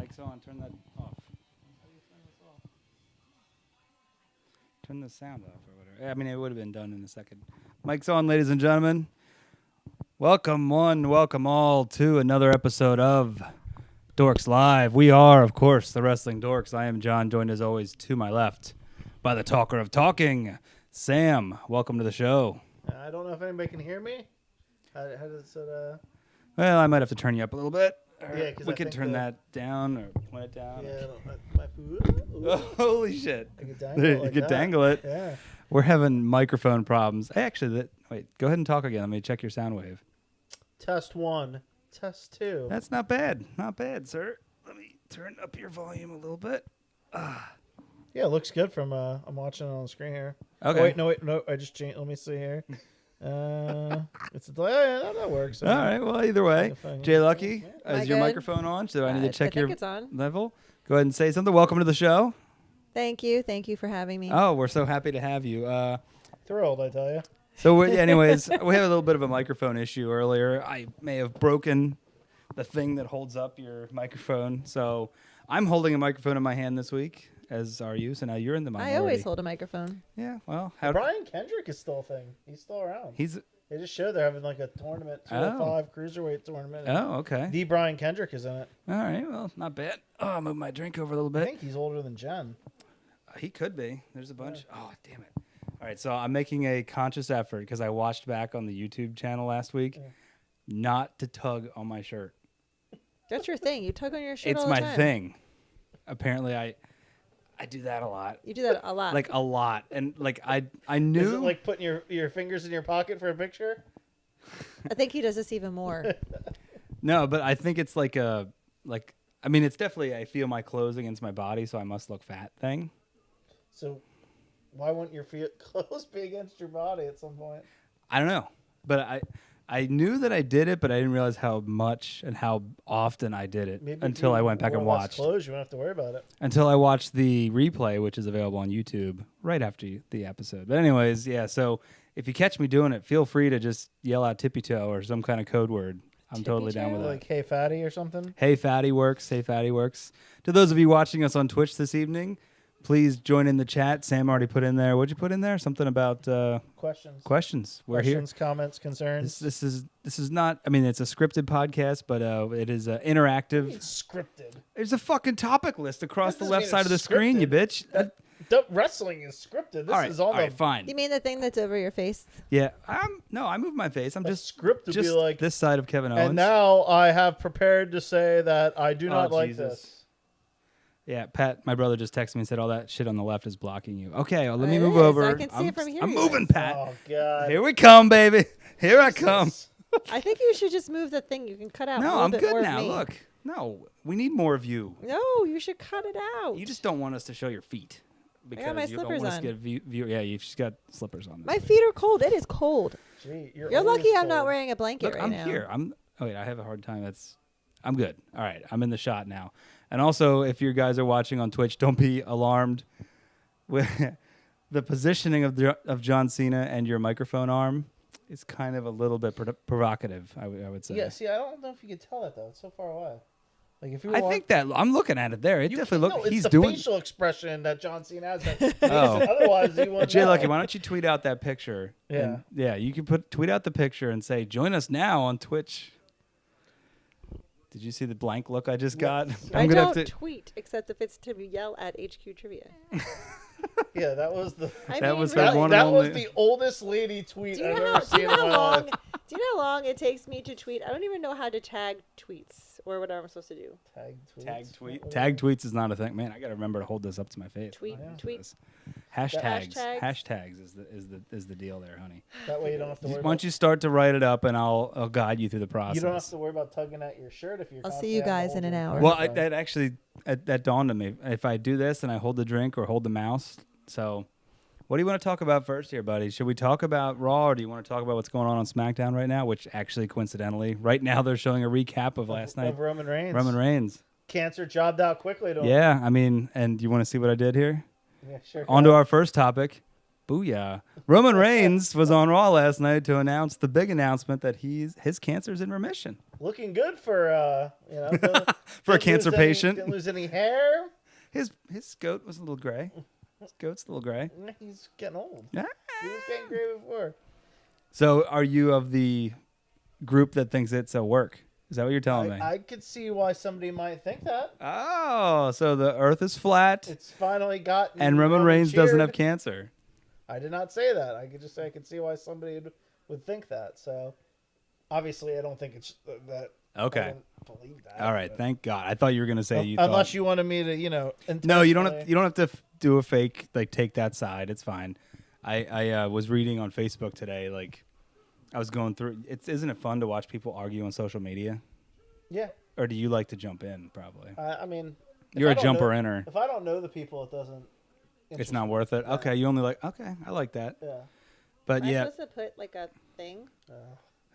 Mic's on. Turn that off. How do you turn this off? Turn the sound off or whatever. I mean, it would have been done in a second. Mic's on, ladies and gentlemen. Welcome one, welcome all to another episode of Dorks Live. We are, of course, the Wrestling Dorks. I am John, joined as always to my left by the talker of talking, Sam. Welcome to the show. I don't know if anybody can hear me. How does it? Well, I might have to turn you up a little bit. Yeah, because we could turn that down or point it down. Yeah, my Oh, holy shit! I could dangle it. You could dangle it. Yeah. We're having microphone problems. Hey, actually, wait. Go ahead and talk again. Let me check your sound wave. Test 1, test 2. That's not bad. Not bad, sir. Let me turn up your volume a little bit. Yeah, it looks good from. I'm watching it on the screen here. Okay. Oh, wait, no. I just changed. Let me see here. It's a delay. Yeah, that works. All right. Well, either way, JLucky, Am is your I good? microphone on? So I need to check I think your it's on. level. Go ahead and say something. Welcome to the show. Thank you for having me. Oh, we're so happy to have you. Thrilled, I tell you. So, anyways, we had a little bit of a microphone issue earlier. I may have broken the thing that holds up your microphone. So I'm holding a microphone in my hand this week, as are you. So now you're in the minority. I always hold a microphone. Yeah, well. Brian Kendrick is still a thing. He's still around. They just showed they're having like a tournament, 205 cruiserweight tournament. Oh, okay. The Brian Kendrick is in it. All right, well, not bad. Oh, I'll move my drink over a little bit. I think he's older than Jen. He could be. There's a bunch. Yeah. Oh, damn it. All right, so I'm making a conscious effort because I watched back on the YouTube channel last week not to tug on my shirt. That's your thing. You tug on your shirt It's all the my time. thing. Apparently, I do that a lot. You do that a lot. Like, a lot. And, like, I knew. Is it like putting your fingers in your pocket for a picture? I think he does this even more. No, but I think it's like a, I mean, it's definitely, I feel my clothes against my body, so I must look fat thing. So why wouldn't your clothes be against your body at some point? I don't know. But I knew that I did it, but I didn't realize how much and how often I did it until I went back and watched. Clothes, you don't have to worry about it. Until I watched the replay, which is available on YouTube right after the episode. But anyways, yeah, so if you catch me doing it, feel free to just yell out tippy toe or some kind of code word. I'm totally down with that. Like, hey, fatty or something? Hey, fatty works. Hey, fatty works. To those of you watching us on Twitch this evening, please join in the chat. Sam already put in there. What'd you put in there? Something about questions. We're here. Questions, comments, concerns. This is not. I mean, it's a scripted podcast, but it is interactive. It's scripted. There's a fucking topic list across That the doesn't left mean side of the it's screen, you scripted. bitch. Wrestling is scripted. This All right, is all right, fine. You mean the thing that's over your face? Yeah, I move my face. I'm just script to just be like this side of Kevin Owens. And now I have prepared to say that I do not like Jesus. this. Yeah, Pat, my brother just texted me and said all that shit on the left is blocking you. Okay, well, let me It move is. over. I can see it from here. I'm moving, Pat. Oh God! Here we come, baby. Here I come. I think you should just move the thing. You can cut out. a No, little I'm bit good more now. Of me. Look, no, we need more of you. No, you should cut it out. You just don't want us to show your feet because my you don't slippers want us to on. get view. Yeah, you've just got slippers on. My feet are cold. It is cold. Gee, You're always lucky I'm not cold. wearing a blanket Look, right I'm now. here. Oh wait, I have a hard time. I'm good. All right, I'm in the shot now. And also, if you guys are watching on Twitch, don't be alarmed with the positioning of John Cena and your microphone arm. Is kind of a little bit provocative. I would say. Yeah. See, I don't know if you could tell that though. It's so far away. Like if you. I think that I'm looking at it there. It definitely looks. It's He's the doing. facial expression that John Cena has. That Oh. Otherwise, you wouldn't. JLucky, know. why don't you tweet out that picture? Yeah. And, yeah, you can tweet out the picture and say, "Join us now on Twitch." Did you see the blank look I just got? I gonna don't have to. tweet except if it's to yell at HQ Trivia. Yeah, that was the. That was her That, one that and was only- the oldest lady tweet Do you I've know ever how, do seen you in know how my long? life. Do you know how long it takes me to tweet? I don't even know how to tag tweets or whatever I'm supposed to do. Tag tweets is not a thing. Man, I got to remember to hold this up to my face. Tweet. Hashtags. hashtags. Hashtags is the deal there, honey. That way you don't have to worry. Once you start to write it up, and I'll guide you through the process. You don't have to worry about tugging at your shirt if you're. I'll see you guys in an hour. Well, that dawned on me. If I do this and I hold the drink or hold the mouse, so. What do you want to talk about first here, buddy? Should we talk about Raw, or do you want to talk about what's going on Smackdown right now? Which actually, coincidentally, right now they're showing a recap of last night. Of Roman Reigns. Roman Reigns. Cancer jobbed out quickly to him. Yeah, I mean, and you want to see what I did here? Yeah, sure. On to our first topic. Booyah. Roman Reigns was on Raw last night to announce the big announcement that his cancer's in remission. Looking good for for a cancer patient. Didn't lose any hair. His goat was a little gray. His goat's a little gray. He's getting old. Ah. He was getting gray before. So are you of the group that thinks it's a work? Is that what you're telling me? I could see why somebody might think that. Oh, so the earth is flat. It's finally gotten. And Roman Reigns doesn't have cancer. I did not say that. I could just say I could see why somebody would think that. So, obviously, I don't think it's that. Okay. I don't believe that. All right. Thank God. I thought you were going to say you unless thought. You wanted me to, No, you don't have to do a fake, take that side. It's fine. I was reading on Facebook today, I was going through. Isn't it fun to watch people argue on social media? Yeah. Or do you like to jump in? Probably. I mean, you're a jumper inner. If I don't know the people, it doesn't. It's not worth it. Yeah. Okay, you only okay. I like that. Yeah. But Am I supposed to put a thing?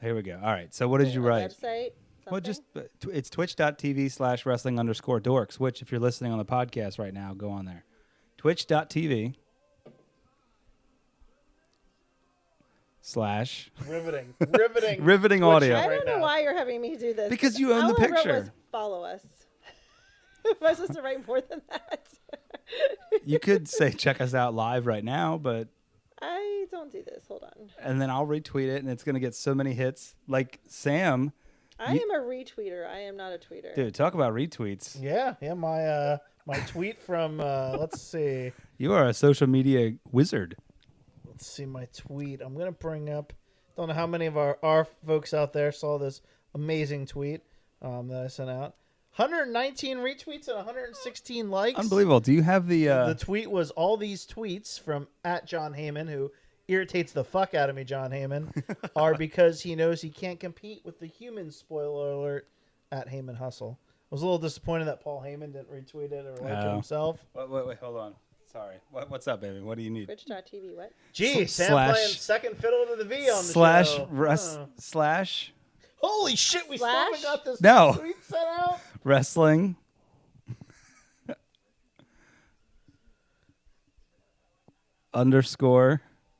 Here we go. All right. So what did you write? Website. Well, just it's twitch.tv/wrestling_dorks. Which, if you're listening on the podcast right now, go on there. Twitch.tv/ riveting audio. I don't know why you're having me do this. Because you own the picture. All I wrote was follow us. Am I supposed to write more than that? You could say check us out live right now, but I don't do this. Hold on. And then I'll retweet it, and it's going to get so many hits. Like Sam. I am a retweeter. I am not a tweeter. Dude, talk about retweets. Yeah. My tweet from let's see. You are a social media wizard. Let's see my tweet. I'm gonna bring up. Don't know how many of our folks out there saw this amazing tweet that I sent out. 119 retweets and 116 likes. Unbelievable. Do you have the tweet was all these tweets from @John Heyman, who irritates the fuck out of me, John Heyman, are because he knows he can't compete with the humans, spoiler alert, @Heyman Hustle. I was a little disappointed that Paul Heyman didn't retweet it or like it himself. Wait, hold on. Sorry. What's up, baby? What do you need? Twitch.tv, what? Gee, Sam playing second fiddle to the V on the show. Slash. Holy shit, we still haven't got this tweet set out? Wrestling. _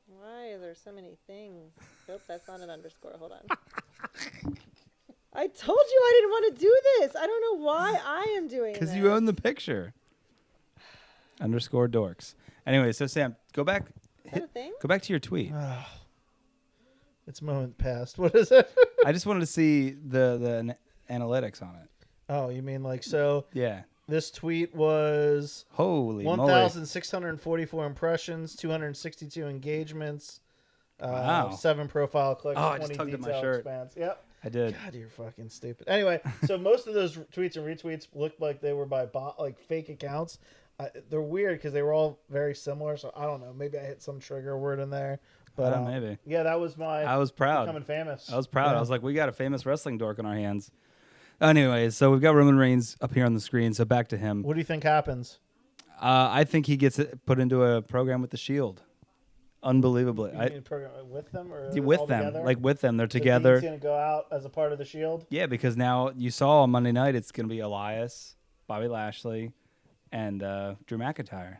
Why are there so many things? Nope, that's not an underscore. Hold on. I told you I didn't want to do this. I don't know why I am doing this. Because you own the picture. _dorks. Anyway, so Sam, go back. Go back to your tweet. It's a moment past. What is it? I just wanted to see the analytics on it. Oh, you mean so? Yeah. This tweet was 1,644 impressions, 262 engagements, wow. 7 profile clicks, I 20 just tugged at my detail shirt. expands. Yep. I did. God, you're fucking stupid. Anyway, so most of those tweets and retweets looked like they were by fake accounts. They're weird because they were all very similar. So I don't know. Maybe I hit some trigger word in there. But maybe. Yeah, that was I was proud. Becoming famous. I was proud. Yeah. I was like, we got a famous wrestling dork on our hands. Anyways, so we've got Roman Reigns up here on the screen. So back to him. What do you think happens? I think he gets put into a program with the Shield. Unbelievably. You mean a program with them or with them? together? Like with them, they're together. He's going to go out as a part of the Shield. Yeah, because now you saw on Monday night it's going to be Elias, Bobby Lashley, and Drew McIntyre.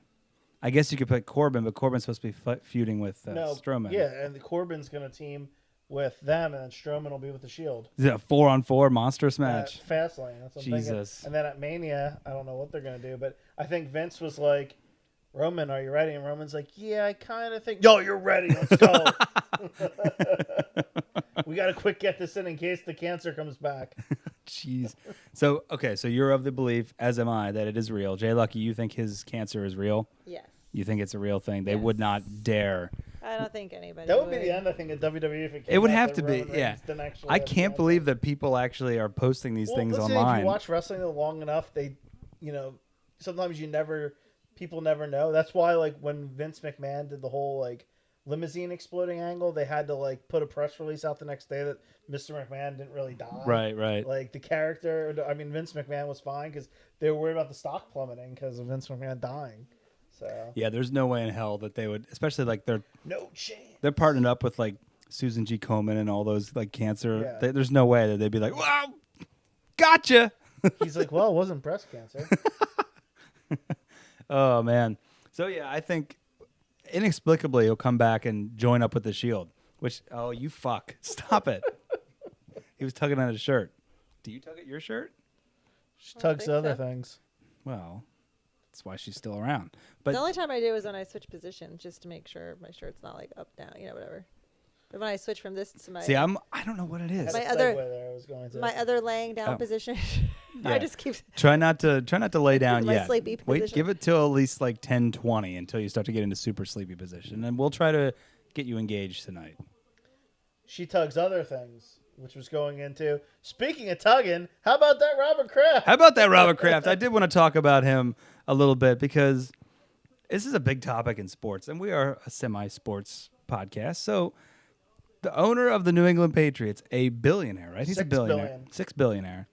I guess you could put Corbin, but Corbin's supposed to be feuding with Strowman. Yeah, and Corbin's going to team with them, and then Strowman will be with the Shield. Is it a 4-on-4 monstrous match? Fastlane. That's what I'm Jesus. thinking. And then at Mania, I don't know what they're going to do, but I think Vince was like, Roman, are you ready? And Roman's like, yeah, I kind of think. Yo, you're ready. Let's go. We got to quick get this in case the cancer comes back. Jeez. So, okay, so you're of the belief, as am I, that it is real. JLucky, you think his cancer is real? Yes. You think it's a real thing? They would not dare. I don't think anybody That would be the end, I think, of WWE if it would have to be, yeah. I can't believe that people actually are posting these things online. If you watch wrestling long enough, they, sometimes people never know. That's why, when Vince McMahon did the whole, limousine exploding angle, they had to, put a press release out the next day that Mr. McMahon didn't really die. Right. The character, Vince McMahon was fine because they were worried about the stock plummeting because of Vince McMahon dying. So. Yeah, there's no way in hell that they would, especially no chance. They're partnered up with Susan G. Komen and all those cancer. Yeah. There's no way that they'd be like, wow, gotcha. He's like, well, it wasn't breast cancer. Oh man. So yeah, I think inexplicably he'll come back and join up with the Shield. Which, oh, you fuck. Stop it. He was tugging at his shirt. Do you tug at your shirt? She I don't tugs think other so. things. Well, that's why she's still around. But The only time I do is when I switch positions, just to make sure my shirt's not like up, down, whatever. But when I switch from this to my see, I don't know what it is. Had My a other- segue there I was going to. my other laying down Oh. position, Yeah. I just keep Try not to lay down My yet. sleepy Wait, position. give it till at least like 10-20 until you start to get into super sleepy position, and we'll try to get you engaged tonight. She tugs other things, which was going into. Speaking of tugging, how about that Robert Kraft? How about that Robert Kraft? I did want to talk about him a little bit because this is a big topic in sports, and we are a semi-sports podcast. So the owner of the New England Patriots, a billionaire, right? He's a $6 billionaire. billion. $6 billionaire.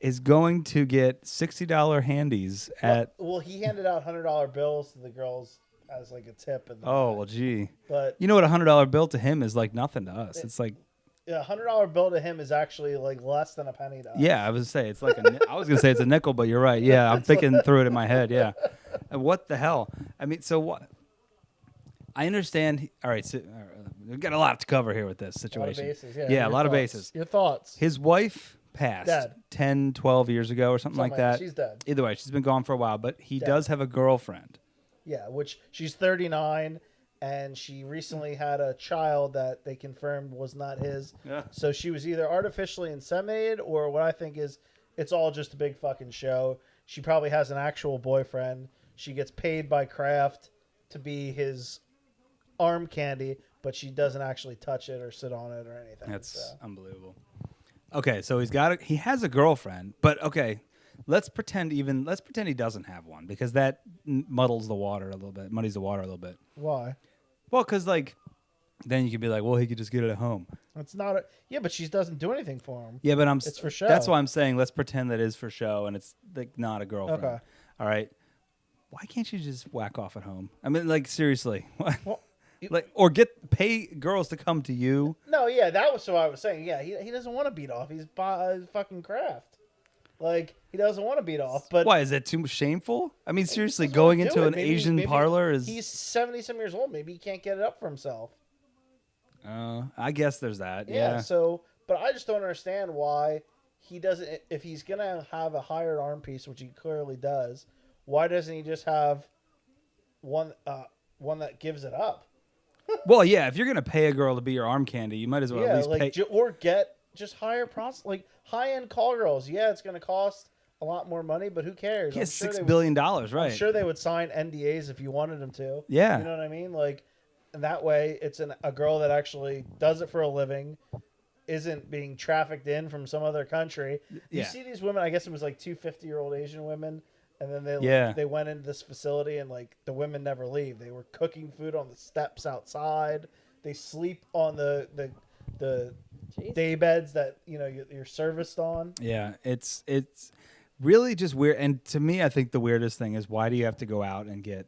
Is going to get $60 handies at... Well, he handed out $100 bills to the girls as like a tip. And Oh, well, gee. but You know what a $100 bill to him is like nothing to us. It's like... yeah, $100 bill to him is actually like less than a penny to us. Yeah, I was gonna say it's like I was gonna say it's a nickel, but you're right. Yeah, I'm thinking through it in my head. Yeah, and what the hell? I mean, so what? I understand. All right, so we've got a lot to cover here with this A lot of situation. bases. Yeah, Your a lot of thoughts. bases. Your thoughts. His wife passed Dead. 10, 12 years ago or something like that. She's dead. Either way, she's been gone for a while, but he Dead. does have a girlfriend. Yeah, which she's 39, and she recently had a child that they confirmed was not his. Yeah. So she was either artificially inseminated or what I think is it's all just a big fucking show. She probably has an actual boyfriend. She gets paid by Kraft to be his arm candy, but she doesn't actually touch it or sit on it or anything. That's so. unbelievable. Okay, so he has a girlfriend, but okay, let's pretend he doesn't have one because that muddies the water a little bit. Why? Well, because like, then you could be like, well, he could just get it at home. It's not a, yeah, but she doesn't do anything for him. Yeah, but It's for show. That's why I'm saying let's pretend that is for show and it's like not a girlfriend. Okay. All right. Why can't you just whack off at home? I mean, like seriously, Well, or pay girls to come to you. no, yeah, that was what I was saying. Yeah, he doesn't want to beat off. He's fucking Kraft. Like, he doesn't want to beat off. But Why is that too shameful? I mean, seriously, doesn't wanna going do into it. an Maybe- Asian maybe parlor is. He's 70-some years old. Maybe he can't get it up for himself. I guess there's that. Yeah. Yeah. So, but I just don't understand why he doesn't. If he's gonna have a hired arm piece, which he clearly does, why doesn't he just have one that gives it up? Well, yeah. If you're gonna pay a girl to be your arm candy, you might as well Yeah, at least like pay. or get just hire like high-end call girls. Yeah, it's gonna cost a lot more money, but who cares? He I'm has sure $6 they would- billion, right? I'm sure they would sign NDAs if you wanted them to. Yeah. You know what I mean? Like, and that way, it's a girl that actually does it for a living, isn't being trafficked in from some other country. You Yeah. see these women, I guess it was like two 50-year-old Asian women, and then Yeah. they went into this facility, and like the women never leave. They were cooking food on the steps outside. They sleep on the Jeez. day beds that you're serviced on. Yeah, it's really just weird. And to me, I think the weirdest thing is why do you have to go out and get?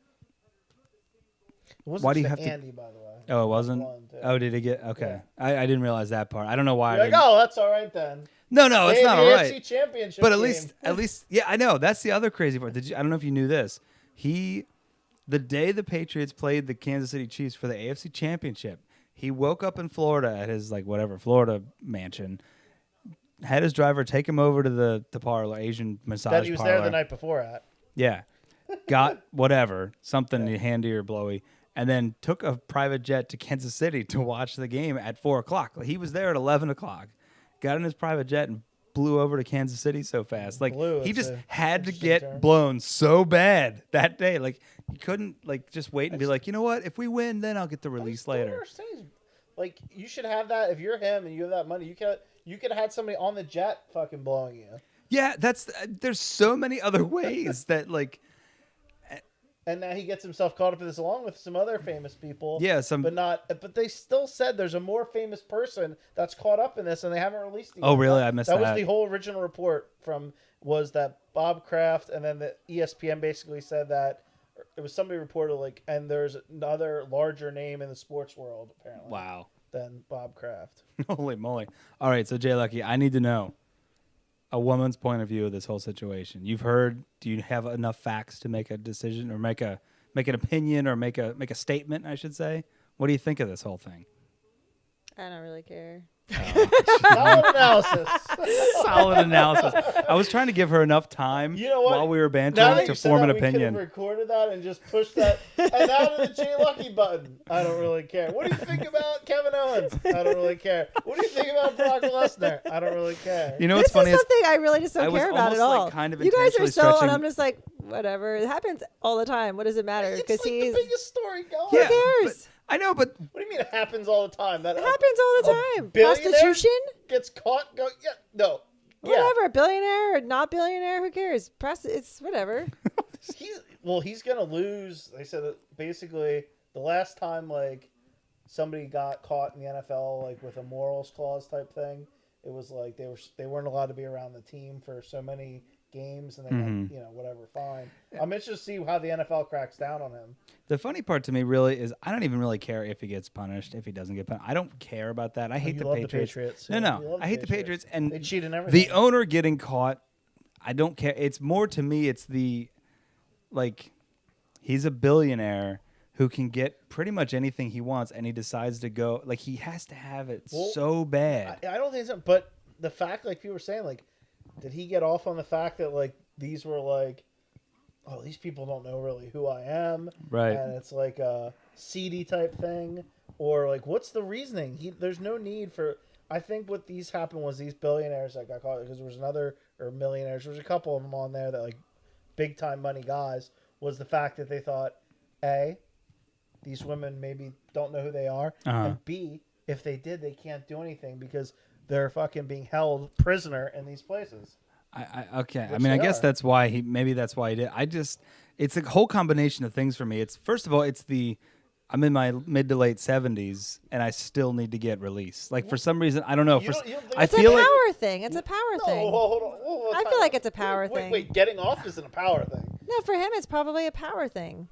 It wasn't Why do you just have to- Andy, by the way. Oh, it wasn't. Blonde, yeah. Oh, did it get? Okay, I didn't realize that part. I don't know why. You're I like, didn't. oh, that's all right then. No, it's They not had all the right. AFC Championship But at game. least, yeah, I know. That's the other crazy part. I don't know if you knew this. The day the Patriots played the Kansas City Chiefs for the AFC Championship, he woke up in Florida at his Florida mansion, had his driver take him over to the parlor, Asian massage that he was parlor. there the night before at. Yeah. Got whatever, something handy or blowy, and then took a private jet to Kansas City to watch the game at 4 o'clock. He was there at 11 o'clock, got in his private jet and blew over to Kansas City so fast. Like, Blew, he it's just a had to interesting get term. blown so bad that day. Like, he couldn't, just wait and be like, you know what? If we win, then I'll get the I release just don't later. understand. Like, you should have that. If you're him and you have that money, you could have had somebody on the jet fucking blowing you. Yeah, there's so many other ways that, And now he gets himself caught up in this along with some other famous people. Yeah, but they still said there's a more famous person that's caught up in this, and they haven't released it. Oh, yet. really? I missed That was that. the whole original report was that Bob Kraft, and then the ESPN basically said that it was somebody reported and there's another larger name in the sports world apparently. Wow. Than Bob Kraft. Holy moly. All right, so JLucky, I need to know a woman's point of view of this whole situation. You've heard, do you have enough facts to make a decision or make a make an opinion or make a statement, I should say. What do you think of this whole thing? I don't really care. Solid analysis. Solid analysis. I was trying to give her enough time You know what? while we were Now bantering that to you said form that, an we could opinion. have recorded that and just pushed that and out of the JLucky button. I don't really care. What do you think about Kevin Owens? I don't really care. What do you think about Brock Lesnar? I don't really care. You know This what's funny is is something I really just I don't was care about at almost, all. like, kind of You guys are intentionally so, and stretching- I'm just like, whatever. It happens all the time. What does it matter? It's Because like he's. the biggest story going. Yeah, cares? I know, but What do you mean it happens all the time? That It happens all the a time. billionaire Prostitution? gets caught. Yeah, no. Yeah. Whatever. Billionaire or not billionaire? Who cares? It's whatever. He's gonna lose. They said that basically the last time like somebody got caught in the NFL like with a morals clause type thing, it was like they weren't allowed to be around the team for so many games and they got, whatever fine. I'm interested to see how the NFL cracks down on him. the funny part to me really is I don't even really care if he gets punished, if he doesn't get punished. I don't care about that. I hate you the love Patriots. the Patriots. No, Yeah, you no. love I hate the Patriots and They cheat in everything. the owner getting caught. I don't care. It's more to me. It's the like he's a billionaire who can get pretty much anything he wants, and he decides to go like he has to have it so bad. I don't think so. But the fact, like people were saying, like, did he get off on the fact that like these were like, oh, these people don't know really who I am, Right. And it's like a seedy type thing, or like, what's the reasoning? There's no need for. I think what these happened was these billionaires that got caught because there was another or millionaires. There was a couple of them on there that like big time money guys. Was the fact that they thought, A, these women maybe don't know who they are, and B, if they did, they can't do anything because they're fucking being held prisoner in these places. Okay. I Which mean, I they guess are. that's why he. Maybe that's why he did. It's a whole combination of things for me. It's first of all, I'm in my mid to late 70s, and I still need to get released. Like for some reason, I don't know. You don't think I It's feel a like power thing. It's a power No, thing. hold on. I feel like it's a power thing. Wait, getting off isn't a power thing. No, for him, it's probably a power thing.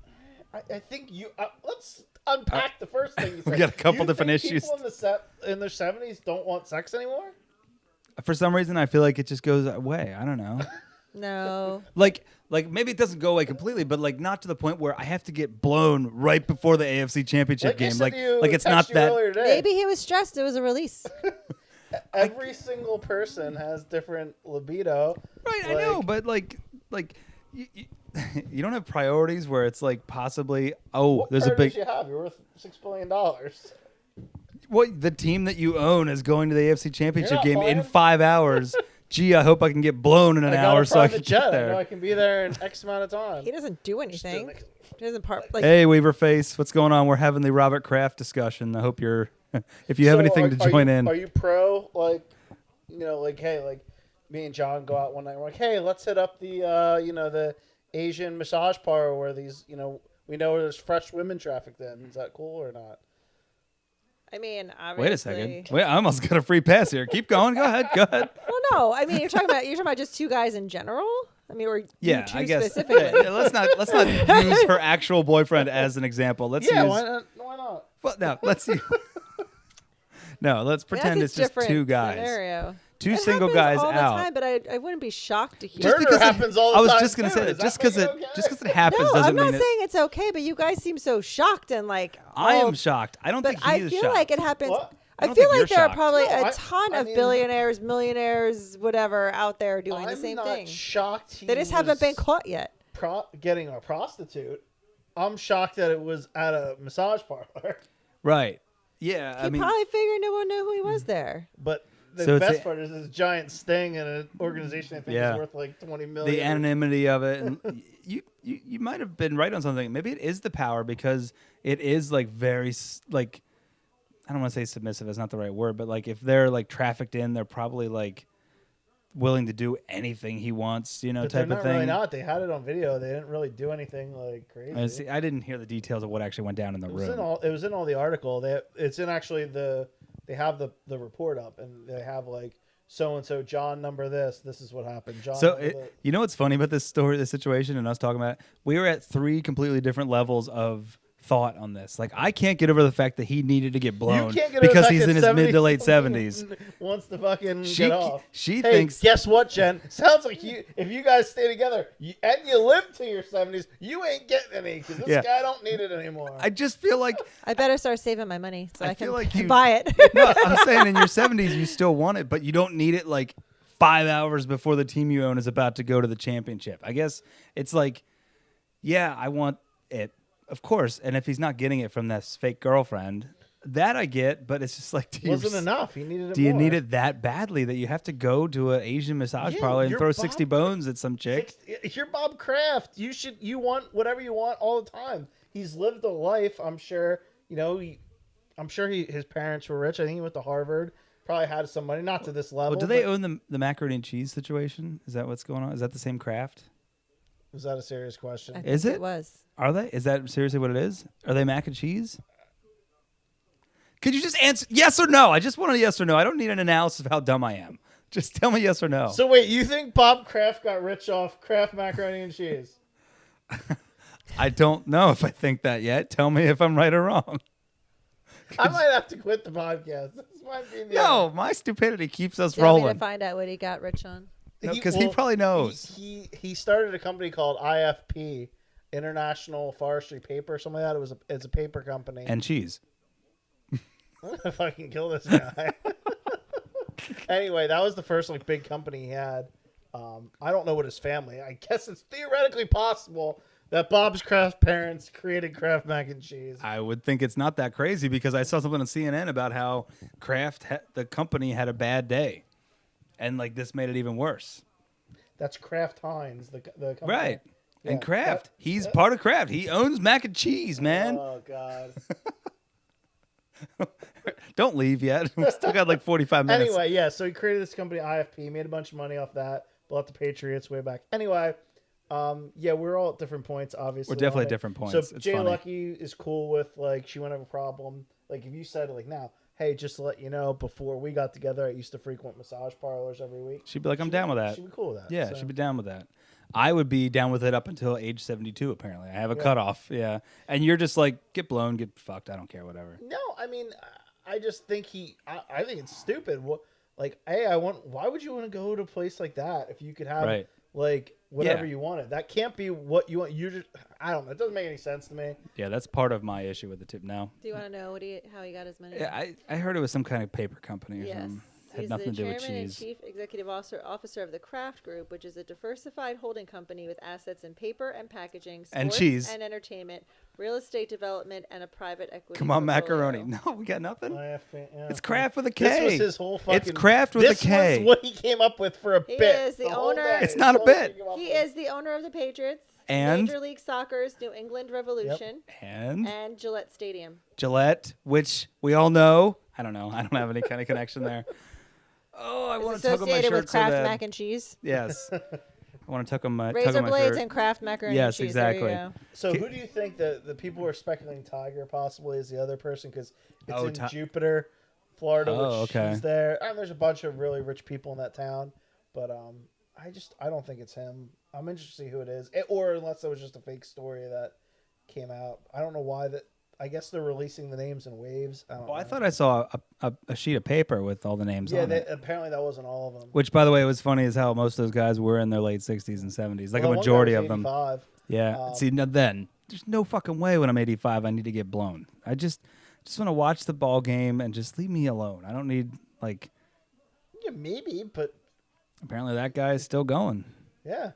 I think you. Let's unpack the first thing you said. we got a couple You different think issues. People in their 70s don't want sex anymore. for some reason I feel like it just goes away. I don't know. No. like maybe it doesn't go away completely, but like not to the point where I have to get blown right before the AFC Championship game. Like it's not that. Maybe he was stressed. It was a release. Every single person has different libido. Right, I know, but like you don't have priorities where it's like possibly there's a big You have. You're worth $6 billion. the team that you own is going to the AFC Championship not game in lying. 5 hours. Gee, I hope I can get blown in an I got hour a so I private can get jet. I there. know I can be there in X amount of time. He doesn't do anything. He doesn't like. Hey, Weaverface, what's going on? We're having the Robert Kraft discussion. I hope you're, if you have So anything to join in. Are you pro, hey, like me and John go out one night. We're like, hey, let's hit up the, the Asian massage parlor where these, we know there's fresh women trafficked in. Is that cool or not? I mean, obviously. Wait a second. Wait, I almost got a free pass here. Keep going. Go ahead. Go ahead. Well, no. I mean, you're talking about just two guys in general. I mean, or Yeah, you two I guess. specifically. Yeah, let's not use her actual boyfriend as an example. Let's use. Why not? Well, no, let's see. No, let's pretend That's it's a just different two guys. Scenario. Two It single happens guys all out. The time, but I wouldn't be shocked to hear. Murder because happens all the I was time, just gonna too. say Does that that just because make it it okay? just because it happens No, doesn't I'm not mean it. saying it's okay, but you guys seem so shocked and like. I am all- shocked. I don't But think he I is feel shocked. like it happens. What? I I don't feel think like you're there are shocked. probably No, a ton I of mean- billionaires, millionaires, whatever, out there doing the same I'm thing. not shocked. They just haven't been caught yet. Getting a prostitute. I'm shocked that it was at a massage parlor. Right. Yeah. He I mean, probably figured no one knew who he was there. But the So it's best a- part is this giant sting in an organization I think Yeah. is worth like $20 million. the anonymity of it, and you might have been right on something. Maybe it is the power because it is like very like I don't want to say submissive. That's not the right word, but like if they're like trafficked in, they're probably like willing to do anything he wants, But type they're of not thing. really not. They had it on video. They didn't really do anything like crazy. I didn't hear the details of what actually went down in the It was room. it was in all the article. It's in actually they have the report up and they have like so and so John number this is what happened. John. So number you know what's funny about this situation and us talking about it? We were at 3 completely different levels of thought on this. Like, I can't get over the fact that he needed to get blown You can't get over because the he's fact in his that mid to late 70s 70s. wants to fucking get off. She Hey, thinks guess what, Jen? Sounds like if you guys stay together and you live to your 70s, you ain't getting any because this guy don't need it anymore. I just feel like I better start saving my money so I feel can like you- buy it. no, I'm saying in your 70s you still want it, but you don't need it like 5 hours before the team you own is about to go to the championship. I guess it's like, yeah, I want it, of course. And if he's not getting it from this fake girlfriend, that I get. But it's just like, Wasn't enough. He needed it do you more. need it that badly that you have to go to an Asian massage Yeah, parlor and you're throw Bob 60 bones at some chick? You're Bob Kraft. You want whatever you want all the time. He's lived a life. I'm sure. You know. I'm sure his parents were rich. I think he went to Harvard. Probably had some money. Not to this level. Well, do they own the macaroni and cheese situation? Is that what's going on? Is that the same Kraft? Was that a serious question? I Is think it? It was. Are they? Is that seriously what it is? Are they mac and cheese? Could you just answer yes or no? I just want a yes or no. I don't need an analysis of how dumb I am. Just tell me yes or no. So wait, you think Bob Kraft got rich off Kraft macaroni and cheese? I don't know if I think that yet. Tell me if I'm right or wrong. I might have to quit the podcast. This might be the No, my stupidity keeps us Do you want me to rolling. find out what he got rich on? Because he probably knows. He started a company called IFP, International Forestry Paper, or something like that. It's a paper company. And cheese. I'm gonna fucking kill this guy. Anyway, that was the first like big company he had. I don't know what his family. I guess it's theoretically possible that Bob's Kraft parents created Kraft mac and cheese. I would think it's not that crazy because I saw something on CNN about how Kraft, the company, had a bad day. And like this made it even worse. That's Kraft Heinz, the company. Right. Yeah. And Kraft, he's part of Kraft. He owns mac and cheese, man. Oh God. Don't leave yet. We still got like 45 minutes. Anyway, yeah. So he created this company IFP, made a bunch of money off that, bought the Patriots way back. Anyway, yeah, we're all at different points. Obviously, We're definitely on at it. different points. So It's funny. JLucky is cool with like she wouldn't have a problem. Like if you said like now, hey, just to let you know, before we got together, I used to frequent massage parlors every week. She'd be like, I'm down with that. She'd be cool with that. Yeah, so. she'd be down with that. I would be down with it up until age 72, apparently. I have a cutoff. Yeah. And you're just like, get blown, get fucked. I don't care, whatever. No, I mean, I just think I think it's stupid. What, like, hey, why would you want to go to a place like that if you could have Right. like whatever Yeah. you wanted? That can't be what you want. You just, I don't know. It doesn't make any sense to me. Yeah, that's part of my issue with the tip now. Do you want to know how he got his money? Yeah, I heard it was some kind of paper company or Yes. something. Had He's nothing the to do with chairman and cheese. chief executive officer of the Kraft Group, which is a diversified holding company with assets in paper and packaging, sports And cheese. and entertainment, real estate development, and a private equity. Come on, portfolio. macaroni. No, we got nothing. IFP, yeah. It's Kraft with a K. This was his whole fucking. It's Kraft with this a K. was what he came up with for a He bit. is the whole owner. day. It's not a That's all bit. came up He with. is the owner of the Patriots, And? Major League Soccer's New England Revolution, And Gillette Stadium. Gillette, which we all know. I don't know. I don't have any kind of connection there. Oh, I want It's to tug on my associated shirt with Kraft so bad. mac and cheese. Yes. I want to tug on my Razor tug on my blades shirt. and Kraft macaroni Yes, and cheese. There exactly. you go. So who do you think the people are speculating Tiger possibly is the other person because it's Oh, in Jupiter, Florida, Oh, which okay. she's there. And there's a bunch of really rich people in that town, but I don't think it's him. I'm interested to see who it is, or unless it was just a fake story that came out. I don't know why that. I guess they're releasing the names in waves. I don't know. I thought I saw a sheet of paper with all the names on it. apparently that wasn't all of them. Which, by the way, was funny as hell. Most of those guys were in their late 60s and 70s. Like Well, a one guy majority was of them. 85. Yeah. See, now then, there's no fucking way when I'm 85 I need to get blown. I just want to watch the ball game and just leave me alone. I don't need, like, Yeah, maybe, but apparently that guy is still going. yeah.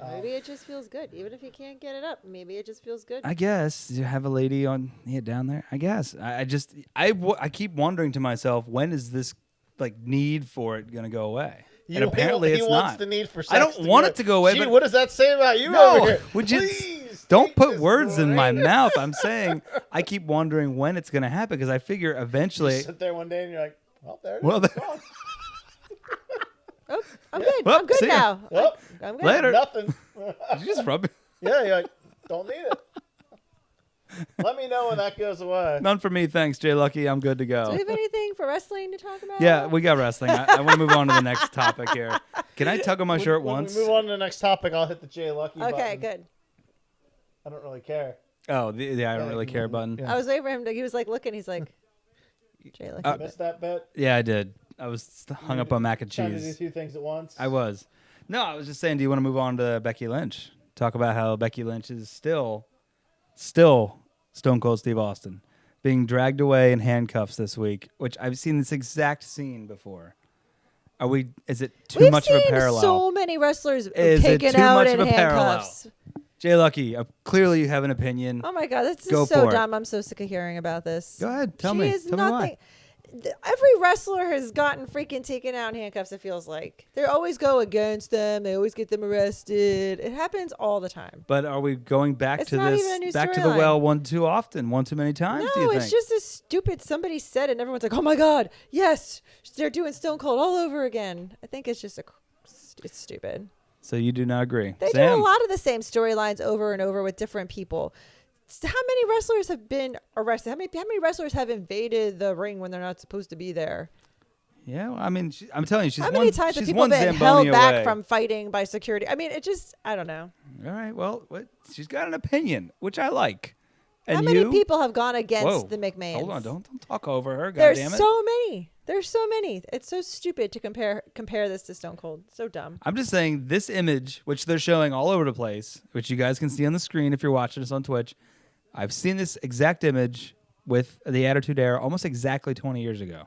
Maybe it just feels good. Even if you can't get it up, maybe it just feels good. I guess you have a lady on down there. I guess I keep wondering to myself, when is this like need for it gonna go away? And apparently he it's wants not. the need for sex. I don't want it to go away. Gee, But what does that say about you no, over here? would you Please, don't take put this words in my break. mouth. I'm saying I keep wondering when it's gonna happen because I figure You eventually. sit there one day and you're like, well, there it Well, is. It's gone. Oh, I'm good. Well, I'm good see ya. now. Well, I'm good. Later. nothing. Did you just rub it? Yeah, you're like, don't need it. Let me know when that goes away. None for me, thanks, JLucky. I'm good to Do go. we have anything for wrestling to talk about? Yeah, we got wrestling. I want to move on to the next topic here. Can I tug on my shirt When once? we move on to the next topic, I'll hit the JLucky Okay, button. good. I don't really care. Oh, the I don't really care button. Yeah. I was waiting for him to. He was like looking. He's like, JLucky. You missed that bet? Yeah, I did. I was hung up on mac and Trying to do cheese. two things at once. I was. No, I was just saying, do you want to move on to Becky Lynch? Talk about how Becky Lynch is still Stone Cold Steve Austin, being dragged away in handcuffs this week, which I've seen this exact scene before. Is it too We've much of a seen parallel? so many wrestlers Is it taken too out much in of a parallel? handcuffs. JLucky, clearly you have an opinion. Oh my God, this Go is so for it. dumb. I'm so sick of hearing about this. Go ahead, tell She me. is Tell me why. nothing. Every wrestler has gotten freaking taken out in handcuffs, it feels like. They always go against them. They always get them arrested. It happens all the time. But are we going back It's to not this? even a new Back to the storyline. well one too often, one too many times? do you No, think? it's just this stupid somebody said it and everyone's like, oh my God, yes, they're doing Stone Cold all over again. I think it's just it's stupid. So you do not agree? They Sam? do a lot of the same storylines over and over with different people. How many wrestlers have been arrested? How many wrestlers have invaded the ring when they're not supposed to be there? Yeah, well, I mean, I'm telling you, she's How many one, times have she's people one been Zamboni held back away. from fighting by security? I mean, I don't know. All right, well, she's got an opinion, which I like. And How many you? people have gone against Whoa. the McMahons? Hold on, don't talk over her. There's Goddammit. so many. There's so many. It's so stupid to compare this to Stone Cold. So dumb. I'm just saying this image, which they're showing all over the place, which you guys can see on the screen if you're watching us on Twitch. I've seen this exact image with the Attitude Era almost exactly 20 years ago.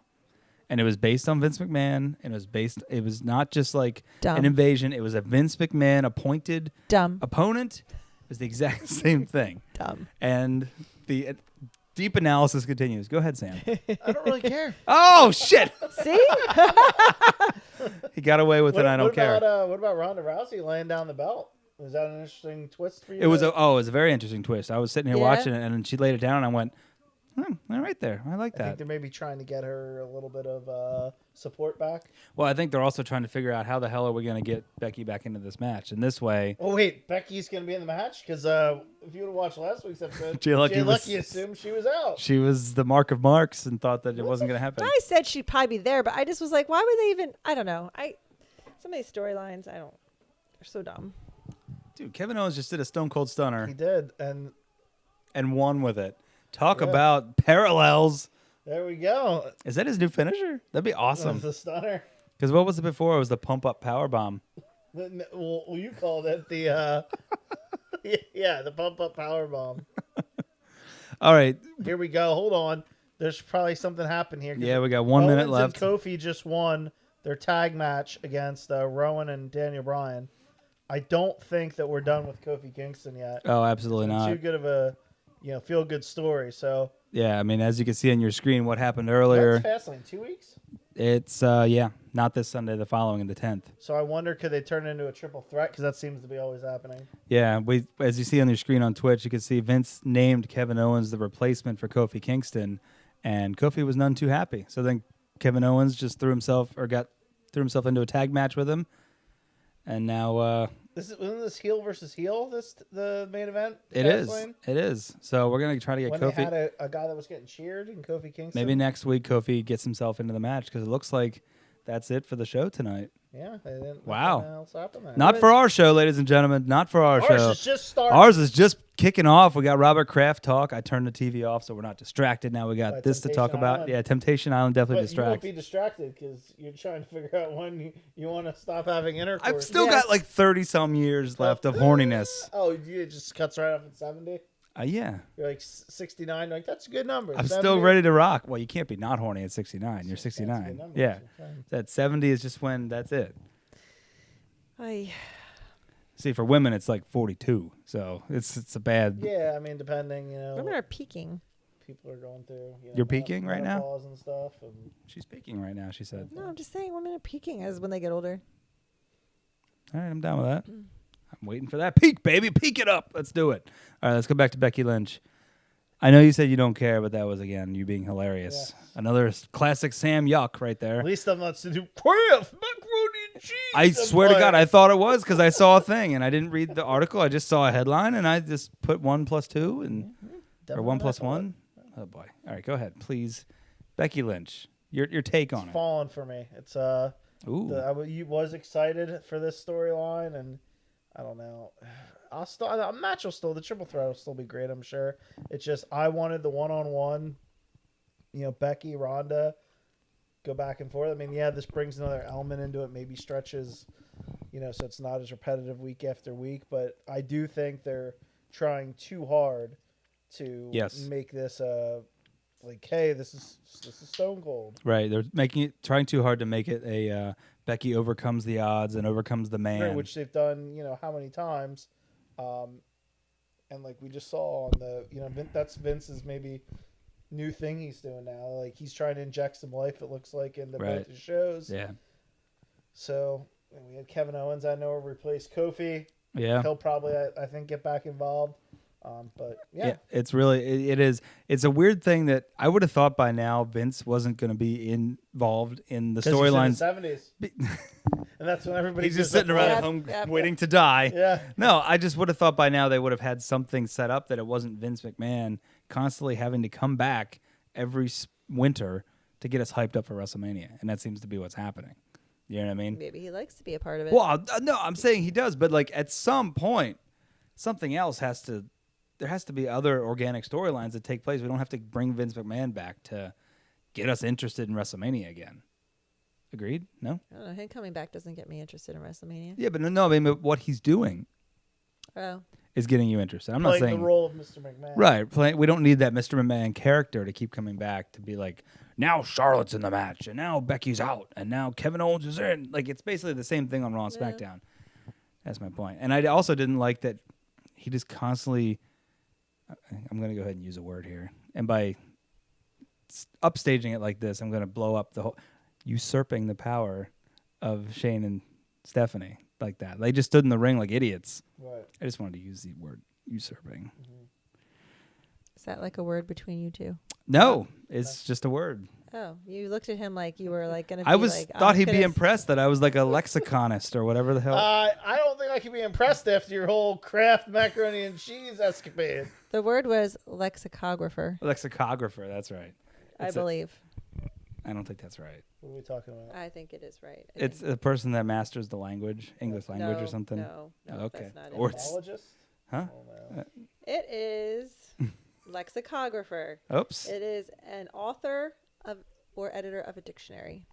And it was based on Vince McMahon, and it was not just like Dumb. an invasion. It was a Vince McMahon appointed Dumb. opponent. It was the exact same thing. Dumb. And the deep analysis continues. Go ahead, Sam. I don't really care. Oh, shit. See? He got away with it. I don't care. What about Ronda Rousey laying down the belt? Was that an interesting twist for you? It was it was a very interesting twist. I was sitting here Yeah. watching it, and then she laid it down, and I went, all right there. I like I think that. they're maybe trying to get her a little bit of support back. Well, I think they're also trying to figure out how the hell are we going to get Becky back into this match. And this way, Oh wait, Becky's gonna be in the match because if you would have watched last week's episode, JLucky was- JLucky assumed she was out. she was the mark of marks and thought that it wasn't going to happen. I said she'd probably be there, but I just was like, why would they even? I don't know. Some of these storylines, they're so dumb. Dude, Kevin Owens just did a Stone Cold Stunner He did, and and won with it. Talk Yeah. about parallels. there we go. Is that his new finisher? That'd be awesome. The stunner. Because what was it before? It was the pump up power bomb. Well, you called it the yeah, the pump up power bomb. All right. Here we go. Hold on. There's probably something happened here. 'cause Yeah, we got 1 minute Owens left. And Kofi just won their tag match against Rowan and Daniel Bryan. I don't think that we're done with Kofi Kingston yet. Oh, absolutely It's not. too good of a feel good story. So Yeah, I mean, as you can see on your screen, what happened earlier. that's Fastlane 2 weeks. It's not this Sunday, the following, the 10th. So I wonder, could they turn it into a triple threat? Because that seems to be always happening. Yeah, as you see on your screen on Twitch, you can see Vince named Kevin Owens the replacement for Kofi Kingston, and Kofi was none too happy. So then Kevin Owens just threw himself into a tag match with him, and now Isn't this heel versus heel? The main event. it is. Fastlane? It is. So we're gonna try to get When Kofi. they had a guy that was getting cheered in Kofi Kingston. Maybe next week Kofi gets himself into the match because it looks like that's it for the show tonight. Yeah. They didn't. Wow. nothing else happened there. Not for our show, ladies and gentlemen. Not for our Ours show. is just starting. Ours is just kicking off. We got Robert Kraft talk. I turned the TV off so we're not distracted. Now we got By this to talk Temptation about. Island. Yeah, Temptation Island definitely But you won't distracts. be distracted because you're trying to figure out when you want to stop having intercourse. I've still Yes. got like 30 some years left of horniness. Oh, it just cuts right off at 70. Yeah. You're like 69. Like that's a good number. I'm 70? still ready to rock. Well, you can't be not horny at 69. You're That's a good 69. number. Yeah. Okay. That 70 is just when that's it. I See, for women, it's like 42. So it's a bad. Yeah, I mean, depending, women are peaking. people are going through. You're peaking right now? menopause and stuff. And She's peaking right now, she said. No, I'm just saying women are peaking as when they get older. All right, I'm down with that. I'm waiting for that peak, baby. Peak it up. Let's do it. All right, let's go back to Becky Lynch. I know you said you don't care, but that was, again, you being hilarious. Yes. Another classic Sam Yuck right there. at least I'm not to do Kraft macaroni and cheese. I swear to God, I thought it was because I saw a thing and I didn't read the article. I just saw a headline and I just put 1 + 2 and or 1 + 1. Oh boy! All right, go ahead, please. Becky Lynch, your take on It's it. fallen for me. It's Ooh, I was excited for this storyline, and I don't know. A match will still, the triple threat will still be great, I'm sure. It's just, I wanted the one-on-one, Becky, Ronda, go back and forth. I mean, yeah, this brings another element into it, maybe stretches, so it's not as repetitive week after week. But I do think they're trying too hard to make this like, hey, this is Stone Cold. Right, they're trying too hard to make it a Becky overcomes the odds and overcomes the man, right, which they've done, how many times, and like we just saw on the, that's Vince's maybe new thing he's doing now. Like he's trying to inject some life, it looks like, into both his shows. Yeah. So we had Kevin Owens, I know, replace Kofi. Yeah. He'll probably, I think, get back involved. But yeah, it's really it's a weird thing that I would have thought by now Vince wasn't going to be involved in the storylines. 70s, and that's when everybody he's just sitting around at home waiting to die. Yeah, no, I just would have thought by now they would have had something set up that it wasn't Vince McMahon constantly having to come back every winter to get us hyped up for WrestleMania, and that seems to be what's happening. You know what I mean? Maybe he likes to be a part of it. Well, no, I'm saying he does, but like at some point, something else has to. There has to be other organic storylines that take place. We don't have to bring Vince McMahon back to get us interested in WrestleMania again. Agreed? No? I don't know. Him coming back doesn't get me interested in WrestleMania. Yeah, but no, I mean, what he's doing is getting you interested. I'm not saying the role of Mr. McMahon. Right. We don't need that Mr. McMahon character to keep coming back to be like, now Charlotte's in the match, and now Becky's out, and now Kevin Owens is in. Like, it's basically the same thing on Raw and Smackdown. That's my point. And I also didn't like that he just constantly... I'm going to go ahead and use a word here. And by upstaging it like this, I'm going to blow up the whole... usurping the power of Shane and Stephanie like that. They just stood in the ring like idiots. Right. I just wanted to use the word usurping. Mm-hmm. Is that like a word between you two? No, it's just a word. Oh, you looked at him like you were like going to be I was like... thought he'd be impressed that I was like a lexiconist or whatever the hell. I don't think I could be impressed after your whole Kraft macaroni and cheese escapade. The word was lexicographer. Lexicographer, that's right. I believe. I don't think that's right. What are we talking about? I think it is right. It's a person that masters the language, English language or something. No, okay. That's not Or it. it's, huh? It is lexicographer. Oops. It is an author of or editor of a dictionary.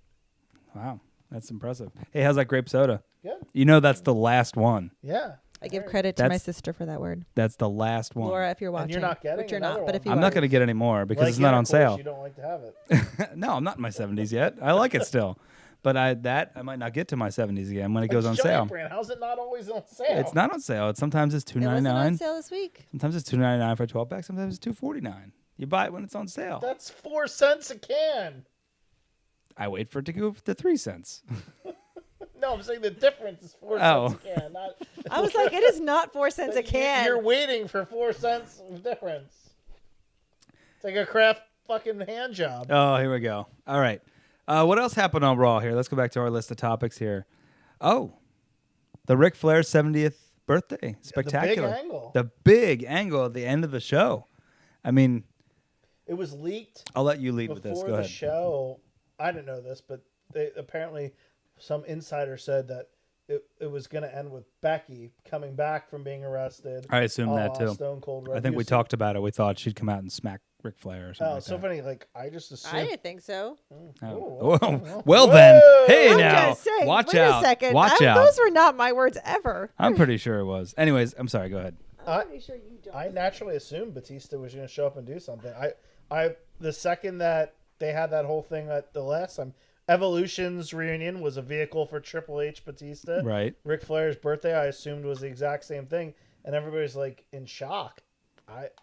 Wow, that's impressive. Hey, how's that grape soda? Good. You know that's the last one. Yeah. I give credit to my sister for that word. That's the last one. Laura, if you're watching. And you're not getting which you're not, but if you I'm not going to get any more because like it's not on sale. You don't like to have it. No, I'm not in my 70s yet. I like it still. But I might not get to my 70s again when it goes on sale. Brand. How's it not always on sale? It's not on sale. Sometimes it's $2.99. It wasn't on sale this week. Sometimes it's $2.99 for a 12-pack. Sometimes it's $2.49. You buy it when it's on sale. That's 4 cents a can. I wait for it to go to 3 cents. No, I'm saying the difference is 4 cents a can. I was like, it is not 4 cents a can. You're waiting for 4 cents of difference. It's like a Kraft fucking hand job. Oh, here we go. All right. What else happened on Raw here? Let's go back to our list of topics here. Oh, the Ric Flair 70th birthday. Spectacular. The big angle. The big angle at the end of the show. I mean... It was leaked. I'll let you lead with this. Go ahead. Before the show, I didn't know this, but apparently some insider said that it was going to end with Becky coming back from being arrested. I assumed that too. Stone Cold. I think we talked about it. We thought she'd come out and smack Ric Flair or something. Oh, so funny. Like I just assumed. I didn't think so. Oh. Well then, hey I'm now, just saying, watch wait out. A second. Watch out. Those were not my words ever. I'm pretty sure it was. Anyways, I'm sorry. Go ahead. I'm pretty sure you don't. I naturally assumed Batista was going to show up and do something. The second that they had that whole thing at the last time, Evolution's reunion was a vehicle for Triple H Batista. Right. Ric Flair's birthday, I assumed, was the exact same thing, and everybody's like in shock.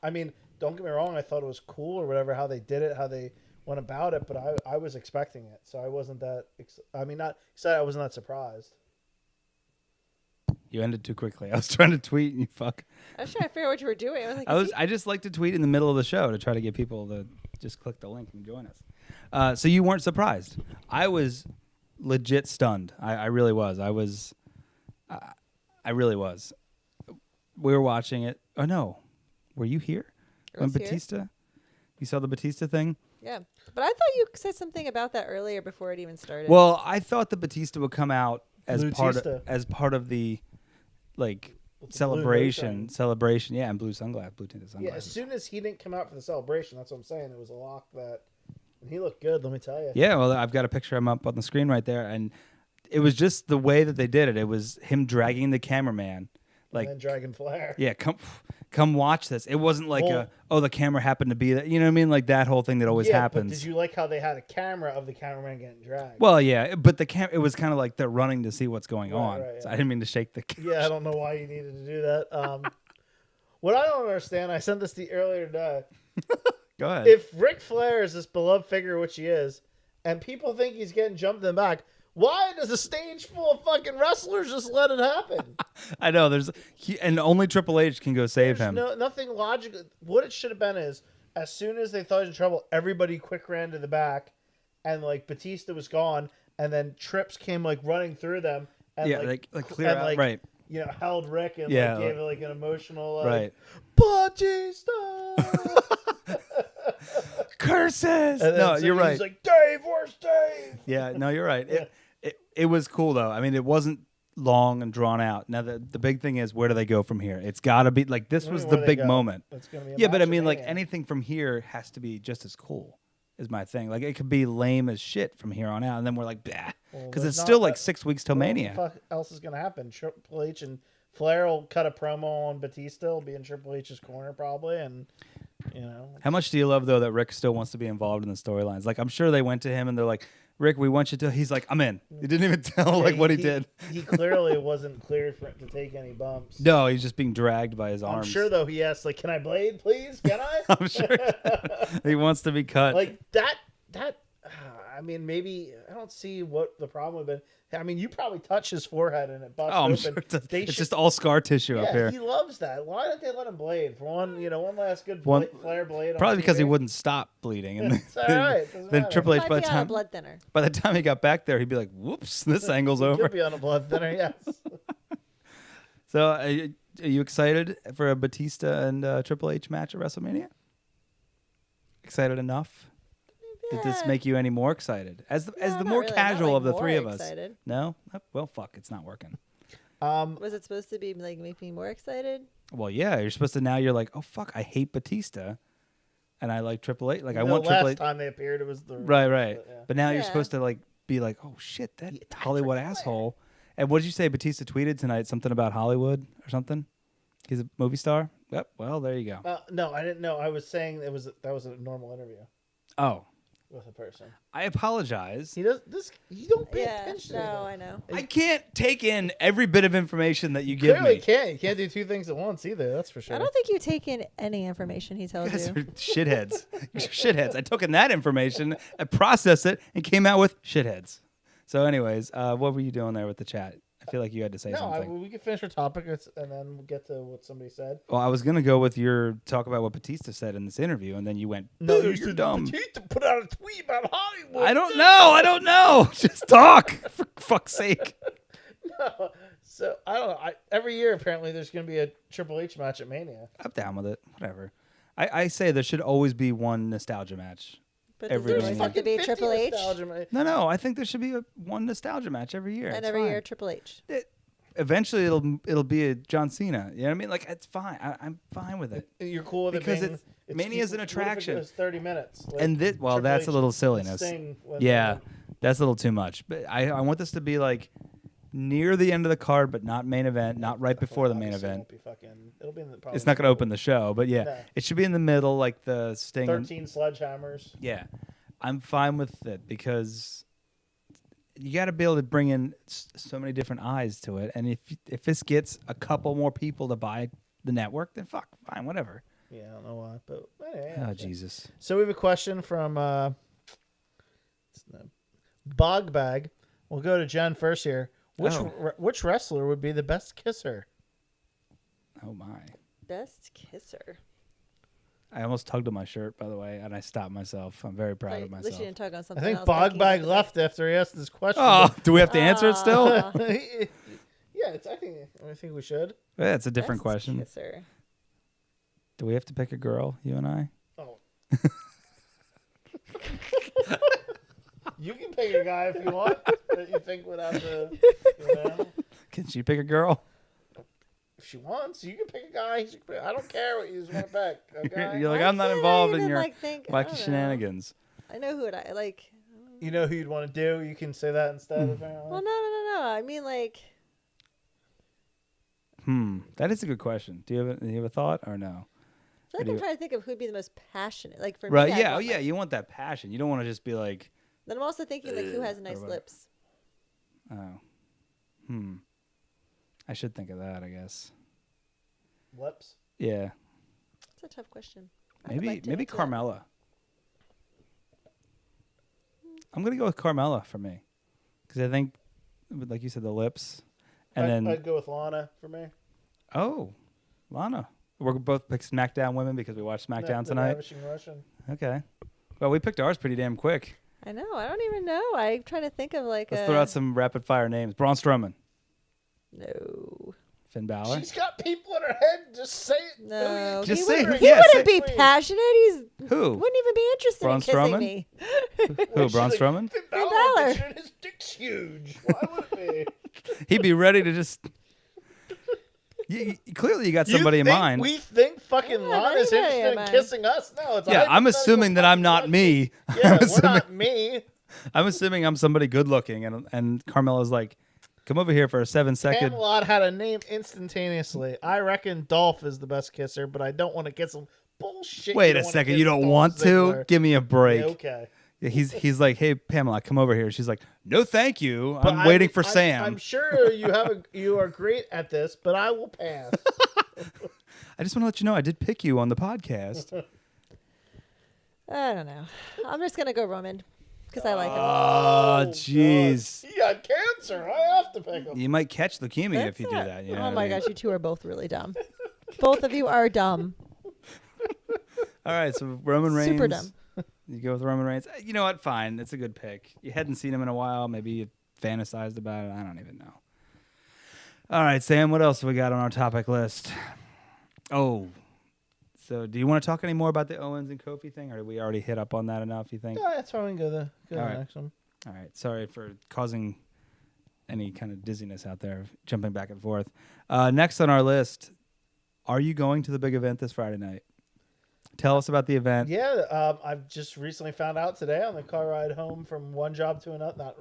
I mean, don't get me wrong, I thought it was cool or whatever how they did it, how they went about it, but I was expecting it, so I wasn't that. Not excited. I wasn't that surprised. You ended too quickly. I was trying to tweet and you fuck. I was trying to figure out what you were doing. I was like, I just like to tweet in the middle of the show to try to get people to just click the link and join us. So you weren't surprised. I was legit stunned. I really was. I really was. We were watching it. Oh no, were you here when Batista? Here. You saw the Batista thing? Yeah, but I thought you said something about that earlier before it even started. Well, I thought the Batista would come out as Lutista. part of the like With the blue celebration. motion. Yeah, and blue tinted sunglasses. Yeah, as soon as he didn't come out for the celebration, that's what I'm saying. It was a lock that, and he looked good. Let me tell you. Yeah, well, I've got a picture of him up on the screen right there, and it was just the way that they did it. It was him dragging the cameraman, like, and then Dragon Flair. yeah, come watch this. It wasn't like the camera happened to be there. You know what I mean? Like that whole thing that always happens. But did you like how they had a camera of the cameraman getting dragged? Well, yeah, but it was kind of like they're running to see what's going on. Right, So yeah. I didn't mean to shake the. Yeah, I don't know why you needed to do that. What I don't understand, I sent this to you earlier today. Go ahead. If Ric Flair is this beloved figure, which he is, and people think he's getting jumped in the back, why does a stage full of fucking wrestlers just let it happen? I know and only Triple H can go save him. Nothing logical. What it should have been is, as soon as they thought he was in trouble, everybody quick ran to the back, and like Batista was gone, and then Trips came like running through them, and Yeah, like clear out, like, right? You know, held Rick and Yeah, like, gave it like an emotional like, Right. Batista. Curses. And then No, so you're right. He's like, Dave, where's Dave? Yeah, no, you're right. Yeah. It was cool though. I mean, it wasn't long and drawn out. Now the big thing is, where do they go from here? It's got to be like this Where was do the they big go? moment. It's gonna be a Yeah, but I mean, like match of anything from here has to be just as cool. Is my thing. Like it could be lame as shit from here on out, and then we're like, bah, Well, because there's it's not still like that- 6 weeks till What the Mania. fuck else is gonna happen? Triple H and Flair will cut a promo on Batista. Will be in Triple H's corner probably, and you know. How much do you love though that Rick still wants to be involved in the storylines? Like I'm sure they went to him and they're like, Rick, we want you to. He's like, I'm in. He didn't even tell like what he did. He clearly wasn't cleared for to take any bumps. No, he's just being dragged by his I'm arms. sure though he asked like, "Can I blade, please? Can I?" I'm sure he wants to be cut. Like that. I mean, maybe I don't see what the problem would have been. I mean, you probably touch his forehead and it busts Oh, I'm open. sure They it's should- just all scar tissue up yeah, here. he loves that. Why don't they let him blade for one? You know, one last good One- Flair blade. On Probably because he TV? wouldn't stop bleeding. And It's all right. Doesn't then matter. Triple H Might by be the on a time blood thinner. by the time he got back there, he'd be like, "Whoops, this angle's He over." could be on a blood thinner. Yes. So, are you excited for a Batista and Triple H match at WrestleMania? Excited enough? Did this Yeah. make you any more excited? As the No, not more really. Not, casual like, of the more three of us? excited. No? Well, fuck, it's not working. Was it supposed to be like make me more excited? Well, yeah, you're supposed to now. You're like, oh fuck, I hate Batista, and I like Triple H. Like I The want Triple last H. time they appeared, it was the Right. Yeah. But now you're Yeah. supposed to like be like, oh shit, that Yeah, that's Hollywood Ric Flair. asshole. And what did you say? Batista tweeted tonight something about Hollywood or something. He's a movie star. Yep. Well, there you go. No, I didn't know. I was saying that was a normal interview Oh, with a person. I apologize. He does this. You don't pay Yeah. attention. No, to him. I know. I can't take in every bit of information that you give Clearly me. can't. You can't do two things at once either. That's for sure. I don't think you take in any information he tells You guys you. are shitheads. You're shitheads. I took in that information, I processed it, and came out with shitheads. So, anyways, what were you doing there with the chat? I feel like you had to say No, something. we can finish our topic and then we'll get to what somebody said. Well, I was gonna go with your talk about what Batista said in this interview, and then you went, No, "Boo, you you're said dumb." Batista put out a tweet about Hollywood. I don't know. Just talk, for fuck's sake. No. So I don't know. Every year apparently there's going to be a Triple H match at Mania. I'm down with it. Whatever. I say there should always be one nostalgia match. But Every does it Mania. always have to be 50 Triple H? nostalgia match. No. I think there should be one nostalgia match every year. And It's every fine. year Triple H. Eventually, it'll be a John Cena. You know what I mean? Like it's fine. I'm fine with it. You're cool with Because it being, Mania's an what if it attraction. goes 30 minutes. Like And this, well, Triple that's H a little and silliness. Sting when Yeah, they- that's a little too much. But I want this to be like near the end of the card, but not main event, not right before the main obviously event. It'll be in the, probably It's not going to open the show, but yeah, No. it should be in the middle, like the Sting. 13 sledgehammers. Yeah, I'm fine with it because you got to be able to bring in so many different eyes to it, and if this gets a couple more people to buy the network, then fine, whatever. Yeah, I don't know why, but anyway, Oh yeah. Jesus! So we have a question from Bog Bag. We'll go to Jen first here. Which wrestler would be the best kisser? Oh my! Best kisser. I almost tugged on my shirt, by the way, and I stopped myself. I'm very proud of At least myself. you didn't tug on I something think else. Bog thinking Bag about left after he asked this question. Oh, do we have to answer it still? Ah. Yeah, I think we should. Yeah, it's a different Best question. Kisser. Do we have to pick a girl, you and I? Oh. You can pick a guy if you want that you think would have the. You know. Can she pick a girl? she wants, you can pick a guy. I don't care what you just want to pick. Okay? You're like, I I'm not can't involved even, in your like, think, I wacky don't know. shenanigans. I know who I like. You know who you'd want to do? You can say that instead, apparently. Well, no. I mean, like, That is a good question. Do you have a thought or no? I feel Or like do I'm you- trying to think of who'd be the most passionate. Like for Right? me, Yeah. Oh, yeah. You want that passion. You don't want to just be like, Then I'm also thinking like who has nice whatever. lips. oh, I should think of that. I guess. Lips. Yeah. It's a tough question. I would Maybe like to maybe answer that. Carmella. I'm gonna go with Carmella for me, because I think, like you said, the lips, and then I'd go with Lana for me. Lana. We're both picked SmackDown women because we watched SmackDown The tonight. Ravishing Russian. Okay. Well, we picked ours pretty damn quick. I know. I don't even know. I'm trying to think of like Let's throw out some rapid fire names. Braun Strowman, No. Finn Balor. She's got people in her head. Just say it. No. Just he say wouldn't, who- he yeah, wouldn't say- be passionate. He's Who? wouldn't even be interested Braun in kissing Strowman? me. Who? Braun Strowman? Finn Balor. Balor. His dick's huge. Why would it be? He'd be ready to just. Clearly, you got somebody in think mind. We think fucking Yeah, Lana's anybody interested in in mind. kissing us. No, it's a Yeah, I'm hypothetical assuming that I'm fucking not question. me. Yeah, I'm we're assuming, not me. I'm assuming I'm somebody good looking, and Carmella's like, come over here for a 7-second. Camelot had a name instantaneously. I reckon Dolph is the best kisser, but I don't want to kiss him. Bullshit. Wait don't a wanna second, kiss you don't Dolph want to? Ziggler. Give me a break. Yeah, okay. Yeah, he's like, hey Pamela, come over here. She's like, no, thank you. But I'm waiting for Sam. I'm sure you are great at this, but I will pass. I just want to let you know I did pick you on the podcast. I don't know. I'm just gonna go Roman because I like him. Oh, jeez. God. He got cancer. I have to pick him. You might catch leukemia if That's you do not- that. You know oh what I my mean? gosh, you two are both really dumb. Both of you are dumb. All right, so Roman Reigns. Super dumb. You go with Roman Reigns. You know what? Fine. It's a good pick. You hadn't seen him in a while. Maybe you fantasized about it. I don't even know. All right, Sam, what else have we got on our topic list? Oh, so do you want to talk any more about the Owens and Kofi thing, or did we already hit up on that enough, you think? Yeah, that's why we can go to the All right. next one. All right. Sorry for causing any kind of dizziness out there, jumping back and forth. Next on our list, are you going to the big event this Friday night? Tell us about the event. Yeah, I've just recently found out today on the car ride home from one job to another,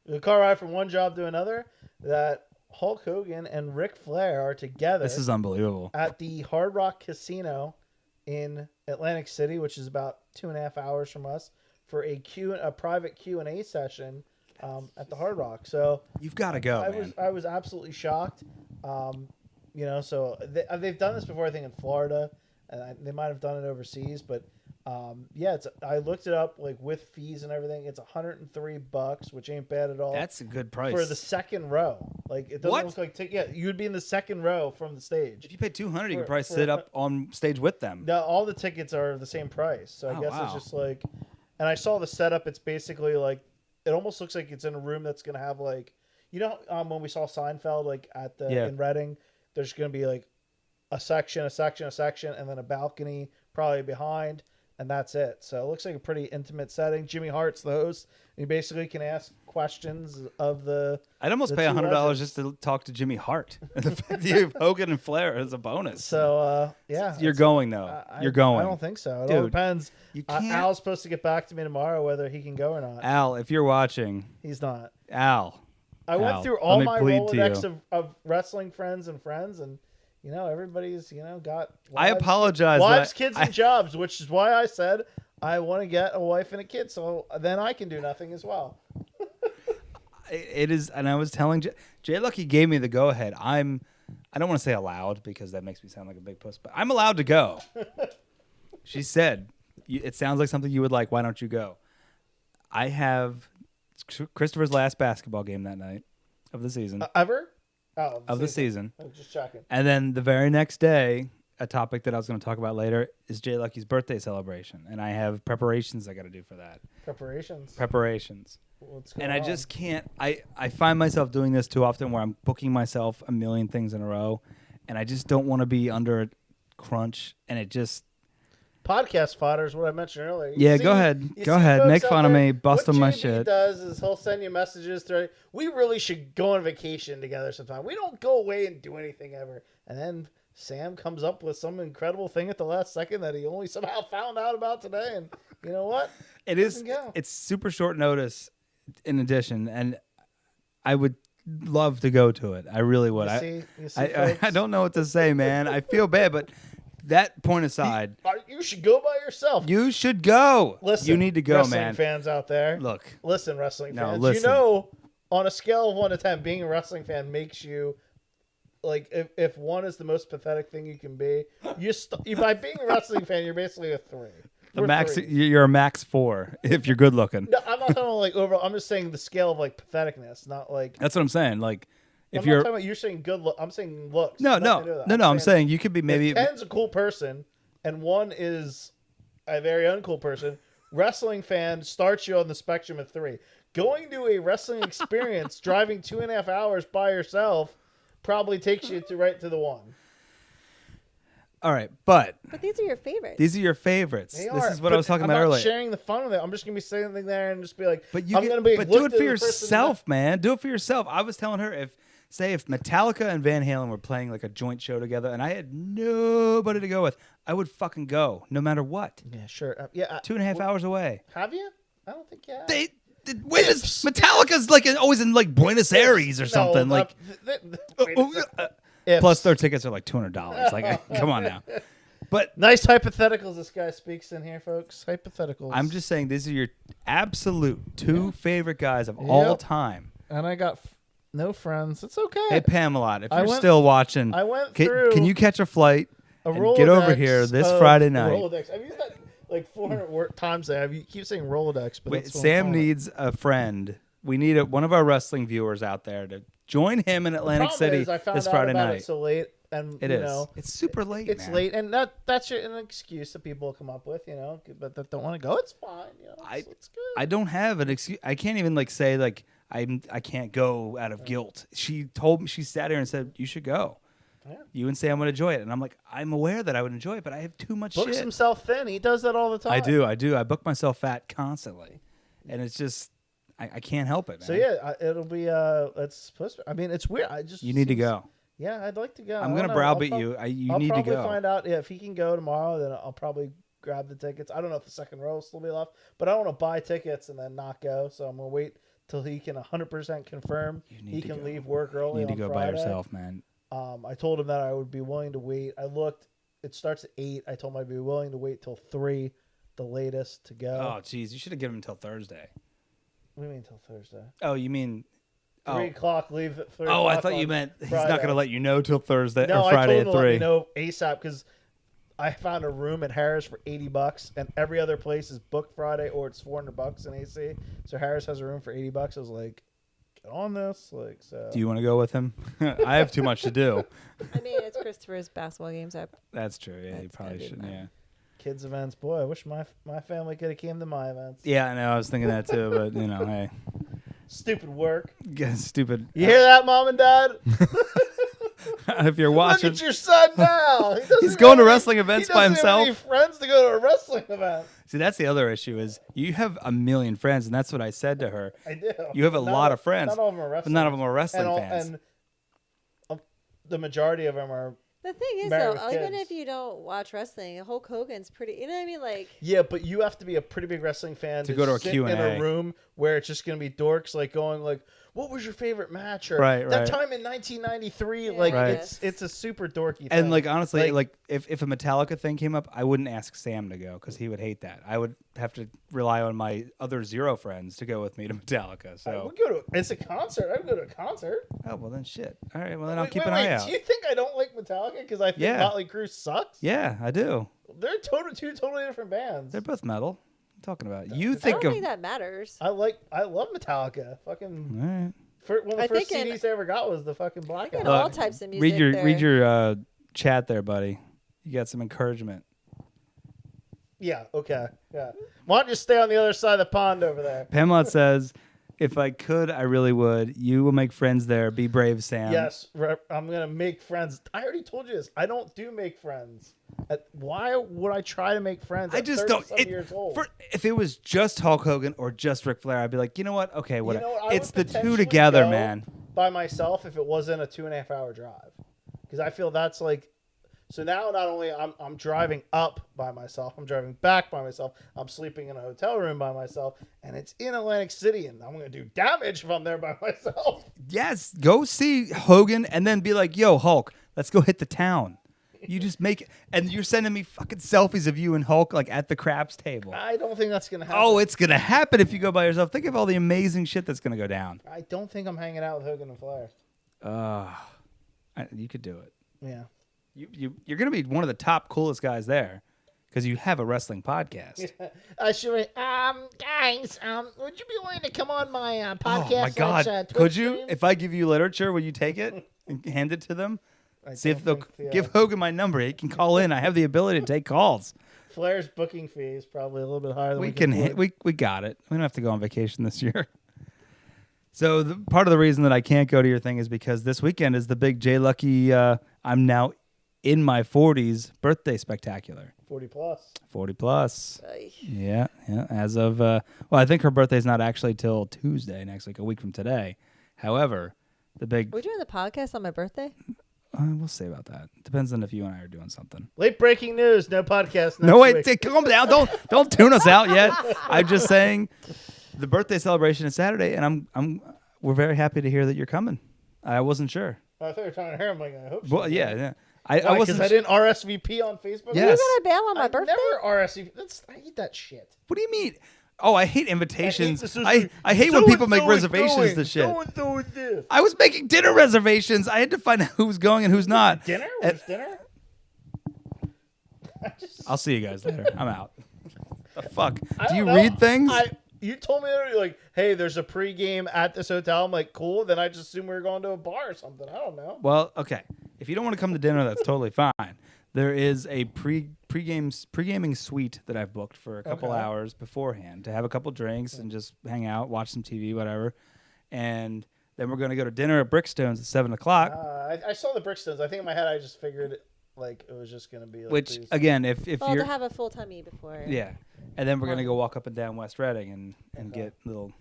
the car ride from one job to another, that Hulk Hogan and Ric Flair are together This is unbelievable. at the Hard Rock Casino in Atlantic City, which is about 2.5 hours from us, for a private Q&A session at the Hard Rock. So You've got to go, man. I was absolutely shocked. So they've done this before, I think in Florida, and they might have done it overseas, but I looked it up like with fees and everything. It's $103, which ain't bad at all. That's a good price. for the second row. Like it doesn't What? look like you'd be in the second row from the stage. If you pay $200, you could For- probably for- sit up on stage with them. No, all the tickets are the same price. So I Oh, guess wow. it's just like, and I saw the setup. It's basically like, it almost looks like it's in a room that's gonna have like, when we saw Seinfeld like at the Yeah. in Reading, there's gonna be like a section, and then a balcony probably behind, and that's it. So it looks like a pretty intimate setting. Jimmy Hart's the host. And you basically can ask questions of the. I'd almost the pay two $100 legends. just to talk to Jimmy Hart. The fact that you have Hogan and Flair is a bonus. So yeah, You're it's- going, though. You're going. I don't think so. It all Dude, depends. You can't. Al's supposed to get back to me tomorrow whether he can go or not. Al, if you're watching, He's not. Al. I went Al, through let all me my plead to Rolodex you. of wrestling friends, and everybody's got. I wives, apologize. Wives, that kids, I- and jobs, which is why I said I want to get a wife and a kid, so then I can do nothing as well. It is, and I was telling JLucky gave me the go ahead. I don't want to say allowed because that makes me sound like a big puss, but I'm allowed to go. She said, "It sounds like something you would like. Why don't you go?" I have Christopher's last basketball game that night of the season. Ever? Of the season. I was just checking. And then the very next day, a topic that I was going to talk about later is JLucky's birthday celebration, and I have preparations I got to do for that. Preparations. What's going And I on? just can't. I find myself doing this too often, where I'm booking myself a million things in a row, and I just don't want to be under a crunch. And it just, podcast fodder is what I mentioned earlier. Yeah, go ahead. Go ahead. Make fun of me. Bust on my shit. What does is he'll send you messages through. We really should go on vacation together sometime. We don't go away and do anything ever. And then Sam comes up with some incredible thing at the last second that he only somehow found out about today. And you know what? It's super short notice in addition. And I would love to go to it. I really would. You see, I don't know what to say, man. I feel bad, but that point aside, you should go by yourself. You should go. Listen, you need to go, wrestling man. Fans out there, listen, wrestling no, fans. listen. You know, on a scale of 1 to 10, being a wrestling fan makes you like if 1 is the most pathetic thing you can be. You by being a wrestling fan, you're basically a 3. You're a max 4 if you're good looking. No, I'm not talking about like overall. I'm just saying the scale of like patheticness, not like. That's what I'm saying. Like, if I'm not talking about you're saying good look. I'm saying looks. No. I'm saying you could be maybe. If 10's a cool person, and 1 is a very uncool person. Wrestling fan starts you on the spectrum of 3. Going to a wrestling experience, driving 2.5 hours by yourself, probably takes you right to the 1. All right, but these are your favorites. These are your favorites. This is what I was talking about earlier. I'm not sharing the fun of it. I'm just gonna be sitting there and just be like, but I'm gonna be. But do it for yourself, man. Do it for yourself. I was telling her if Metallica and Van Halen were playing like a joint show together, and I had nobody to go with, I would fucking go no matter what. Yeah, sure. 2.5 hours away. Have you? I don't think you have. Metallica's like always in like Buenos Aires or something. Plus, their tickets are like $200. Like, come on now. But nice hypotheticals this guy speaks in here, folks. Hypotheticals. I'm just saying these are your absolute 2 favorite guys of all time. And I got no friends. It's okay. Hey, Pamela, if you're still watching, can you catch a flight and get over here this Friday night? Rolodex. I've used that like 400 times. You keep saying Rolodex, but Sam needs a friend. We need one of our wrestling viewers out there to join him in Atlantic City this Friday night. It's so late, and it is. It's super late. It's late, and that's an excuse that people come up with, but that don't want to go. It's fine. It's good. I don't have an excuse. I can't even say I can't go out of guilt. She told me, she sat here and said you should go. Yeah. You and Sam would enjoy it, and I'm like, I'm aware that I would enjoy it, but I have too much. Books himself thin. He does that all the time. I do. I book myself fat constantly, and it's just. I can't help it, man. So yeah, it'll be it's supposed to. I mean, it's weird. You need to go. Yeah, I'd like to go. I'm gonna browbeat you. You need to go. I'll probably find out if he can go tomorrow. Then I'll probably grab the tickets. I don't know if the second row will still be left, but I don't want to buy tickets and then not go. So I'm gonna wait till he can 100% confirm he can leave work early. You need to go Friday. by yourself, man. I told him that I would be willing to wait. I looked. It starts at 8. I told him I'd be willing to wait till 3, the latest to go. Oh, jeez, you should have given him until Thursday. What do you mean until Thursday? Oh, you mean 3 o'clock? Leave at 3. Oh, I thought you meant he's not going to let you know till Thursday or Friday at 3. No, I told him to let me know ASAP because I found a room at Harris for $80, and every other place is booked Friday or it's $400 in AC. So Harris has a room for $80. I was like, get on this, So. Do you want to go with him? I have too much to do. I mean, it's Christopher's basketball games. That's true. Yeah, you probably shouldn't. Yeah. Kids events, boy, I wish my family could have came to my events. Yeah, I know. I was thinking that too, but hey, stupid work. Yeah, stupid. You hear that, Mom and Dad? If you're watching, look at your son now. He's going to wrestling events by himself. He doesn't have any friends to go to a wrestling event. See, that's the other issue is you have a million friends, and that's what I said to her. I do. You have a lot of friends. Not all of them are wrestling. None of them are wrestling fans. And the majority of them are. The thing is, though, even if you don't watch wrestling, Hulk Hogan's pretty. You know what I mean? Like. Yeah, but you have to be a pretty big wrestling fan to go to a Q&A. In a room where it's just going to be dorks going what was your favorite match? Or right. That time in 1993, it's a super dorky thing. And honestly, if a Metallica thing came up, I wouldn't ask Sam to go because he would hate that. I would have to rely on my other 0 friends to go with me to Metallica. So it's a concert. I would go to a concert. Oh well, then shit. All right, well then I'll keep an eye out. Do you think I don't like Metallica because I think Motley Crue sucks? Yeah, I do. They're two totally different bands. They're both metal. Talking about I don't think that matters. I love Metallica. Fucking one of the first CDs I ever got was the fucking Black Album. All types of music. Read your chat there, buddy. You got some encouragement. Yeah. Okay. Yeah. Why don't you stay on the other side of the pond over there? Pamela says, "If I could, I really would. You will make friends there. Be brave, Sam." Yes, I'm gonna make friends. I already told you this. I don't do make friends. Why would I try to make friends? I at just 30 don't. some years old? If it was just Hulk Hogan or just Ric Flair, I'd be like, you know what? Okay, You whatever. know what? I It's would the two potentially together, go man. By myself, if it wasn't a 2.5 hour drive, because I feel that's like. So now, not only I'm driving up by myself, I'm driving back by myself. I'm sleeping in a hotel room by myself, and it's in Atlantic City, and I'm gonna do damage if I'm there by myself. Yes, go see Hogan and then be like, yo, Hulk, let's go hit the town. You just make it, and you're sending me fucking selfies of you and Hulk like at the craps table. I don't think that's gonna happen. Oh, it's gonna happen if you go by yourself. Think of all the amazing shit that's gonna go down. I don't think I'm hanging out with Hogan and Flair. You could do it. Yeah. You're gonna be one of the top coolest guys there because you have a wrestling podcast. I should. Guys, would you be willing to come on my podcast? Oh my God! Twitch Could you? stream? If I give you literature, will you take it and hand it to them? I See if don't they'll think, give Hogan my number. He can call in. I have the ability to take calls. Flair's booking fee is probably a little bit higher than We can afford. we got it. We don't have to go on vacation this year. So part of the reason that I can't go to your thing is because this weekend is the big JLucky. I'm now in my 40s birthday spectacular. 40 plus. 40 plus. Ay. Yeah. As of I think her birthday's not actually till Tuesday next week, a week from today. However, the big We're doing the podcast on my birthday. we'll see about that. Depends on if you and I are doing something. Late breaking news. No podcast. No, wait, week. calm down. Don't tune us out yet. I'm just saying the birthday celebration is Saturday, and we're very happy to hear that you're coming. I wasn't sure. I thought you were talking to her. I'm like, I hope so. Well, yeah. Why, I wasn't. I didn't RSVP on Facebook. Yes. You're gonna bail on my I birthday? never RSVP. I hate that shit. What do you mean? Oh, I hate invitations. I I hate when people make reservations to shit. So is this. I was making dinner reservations. I had to find out who's going and who's not. Dinner? And- Was dinner? I'll see you guys later. I'm out. The fuck? I Do you don't know. read things? You told me that you're like, hey, there's a pregame at this hotel. I'm like, cool. Then I just assumed we were going to a bar or something. I don't know. Well, okay. If you don't want to come to dinner, that's totally fine. There is a pre-gaming suite that I've booked for a couple Okay. hours beforehand to have a couple drinks and just hang out, watch some TV, whatever. And then we're going to go to dinner at Brickstones at 7 o'clock. I saw the Brickstones. I think in my head I just figured like it was just going to be like Which, these- again, if Well, you're... to have a full tummy before. Yeah. And then we're going to go walk up and down West Reading and Okay. get little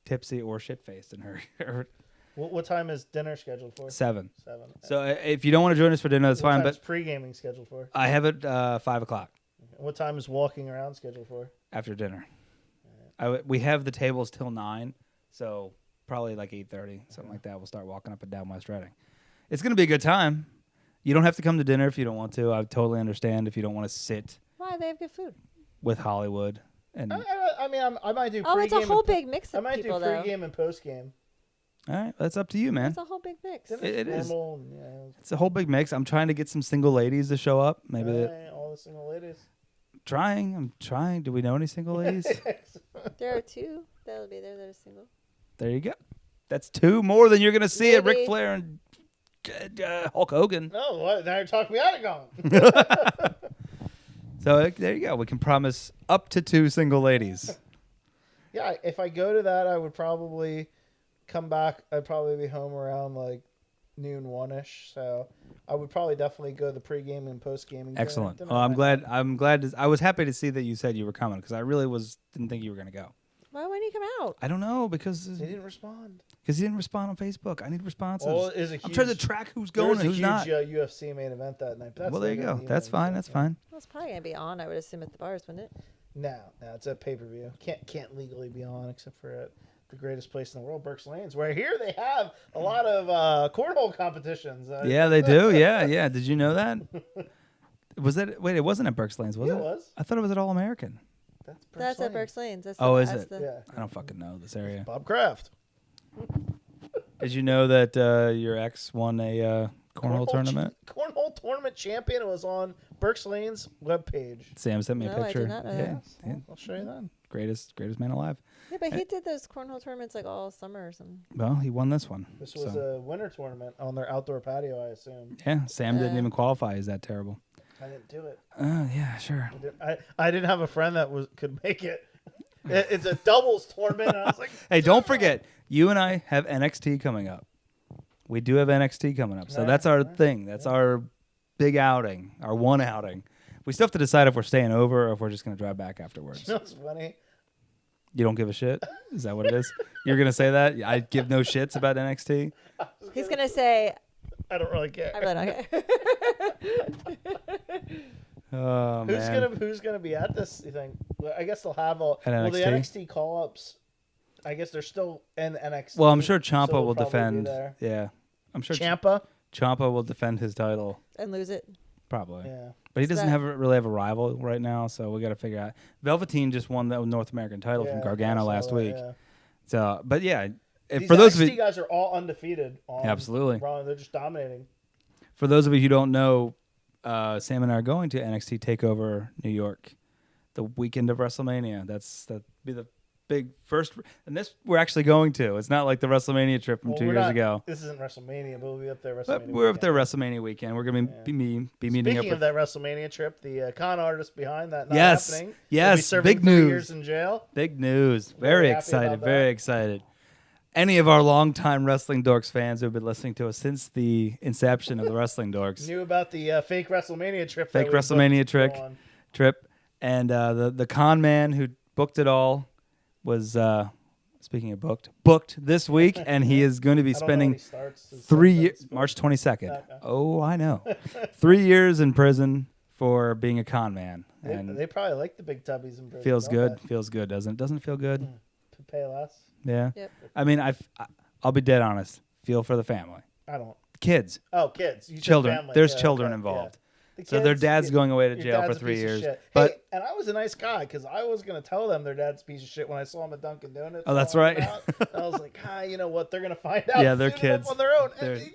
tipsy or shit-faced in her What time is dinner scheduled for? 7. 7. So if you don't want to join us for dinner, that's what fine. time is But pre-gaming scheduled for? I have it 5 o'clock What time is walking around scheduled for? after dinner. We have the tables till 9, so probably like 8:30, something like that. We'll start walking up and down West Reading. It's going to be a good time. You don't have to come to dinner if you don't want to. I totally understand if you don't want to sit Why? They have good food. with Hollywood. And I mean, I might do. Oh, pre-game it's a whole and, big mix I of might people, do though. pre-game and post-game. all right, that's up to you, man. It's a whole big mix. Then It it's is. normal and, yeah, It's a whole big mix. I'm trying to get some single ladies to show up. Maybe all the single ladies. I'm trying. Do we know any single ladies? There are 2 that'll be there that are single. There you go. That's 2 more than you're going to see at Ric Maybe. Flair and Hulk Hogan. No, what? Now you're talking me out of going. So there you go. We can promise up to 2 single ladies. Yeah, if I go to that, I would probably come back. I'd probably be home around like noon, 1-ish. So I would probably definitely go to the pre-game and post-gaming. Excellent. dinner. Oh, I'm glad. I was happy to see that you said you were coming because I really didn't think you were going to go. Why wouldn't he come out? I don't know because They didn't respond. you didn't respond on Facebook. I need responses. Well, it is a I'm huge, trying to track who's there going was and a who's huge not. UFC main event that night. But that's Well, there you later in go. the That's evening, fine. so, That's yeah. fine. Well, it's probably gonna be on. I would assume at the bars, wouldn't it? No, it's a pay-per-view. Can't legally be on except for at the greatest place in the world, Berks Lanes, where here they have a lot of cornhole competitions. Yeah, they do. Yeah. Did you know that? Was that? Wait, it wasn't at Berks Lanes, was Yeah, it? it was. I thought it was at All American. That's at Lanes. Berks Lanes. That's Oh, the, is that's it? The, Yeah. I don't fucking know this area. Bob Kraft. Did you know that your ex won a cornhole tournament? Cornhole tournament champion. It was on Berks Lane's webpage. Sam sent me a No, I did picture. not know yeah, that. yeah. I'll show you that. Greatest man alive. Yeah, but he did those cornhole tournaments like all summer or something. Well, he won this one. This was so. a winter tournament on their outdoor patio, I assume. Yeah, Sam didn't Uh. even qualify. Is that terrible? I didn't do it. Yeah, sure. I didn't have a friend that could make it. It's a doubles tournament. And I was like, Hey, don't forget, you and I have NXT coming up. We do have NXT coming up, so Right, that's our right, thing. That's our big outing, our one outing. We still have to decide if we're staying over or if we're just going to drive back afterwards. You know what's funny? You don't give a shit? Is that what it is? You're going to say that? I give no shits about NXT? He's gonna say, I don't really care. "I really don't care." Oh, man. Who's gonna be at this? You think? Well, I guess they'll have all. At Well, the NXT? NXT call-ups. I guess they're still in NXT. Well, I'm sure so Ciampa they'll will probably be defend. there. Yeah. I'm sure Ciampa. Ciampa will defend his title. And lose it. Probably. Yeah. But he So doesn't that- really have a rival right now, so we got to figure out. Velveteen just won the North American title from I Gargano saw last that, week. yeah. So, but yeah, These for those of NXT you, guys are all undefeated. On Absolutely. Raw. They're just dominating. for those of you who don't know, Sam and I are going to NXT Takeover New York, the weekend of WrestleMania. That'd be the big first, and this we're actually going to. It's not like the WrestleMania trip from Well, 2 we're years not- ago. This isn't WrestleMania, but we'll be up there. But WrestleMania we're up there weekend. WrestleMania weekend. We're gonna be meeting Speaking up of with that WrestleMania trip, the con artist behind that not Yes. happening. Yes. will be serving Big 3 news. years in jail. big news. Very Very happy excited. about Very that. excited. Any of our longtime Wrestling Dorks fans who have been listening to us since the inception of the Wrestling Dorks Knew about the fake WrestleMania trip. Fake that we WrestleMania booked to trick. go on. trip, and the con man who booked it all was speaking of booked this week, and he is going to be I don't know when spending he starts. His 3 sunset years, is March 22nd. Okay. Oh, I know. 3 years in prison for being a con man, and They probably like the big tubbies in prison. feels don't good. they? Feels good, doesn't it? Doesn't it feel good? To pay less. Yeah. Yep. I mean, I'll be dead honest. Feel for the family, I don't. kids, Oh, kids. You said children. family. There's Yeah, children okay, involved. yeah. The So their kids, dad's going away to your jail for dad's a 3 piece of years. shit. But Hey, and I was a nice guy because I was going to tell them their dad's a piece of shit when I saw him at Dunkin' Donuts. Oh, that's calling right. them out. And I was like, you know what? They're going to find out. Yeah, they're soon enough kids. on their own. They're- And they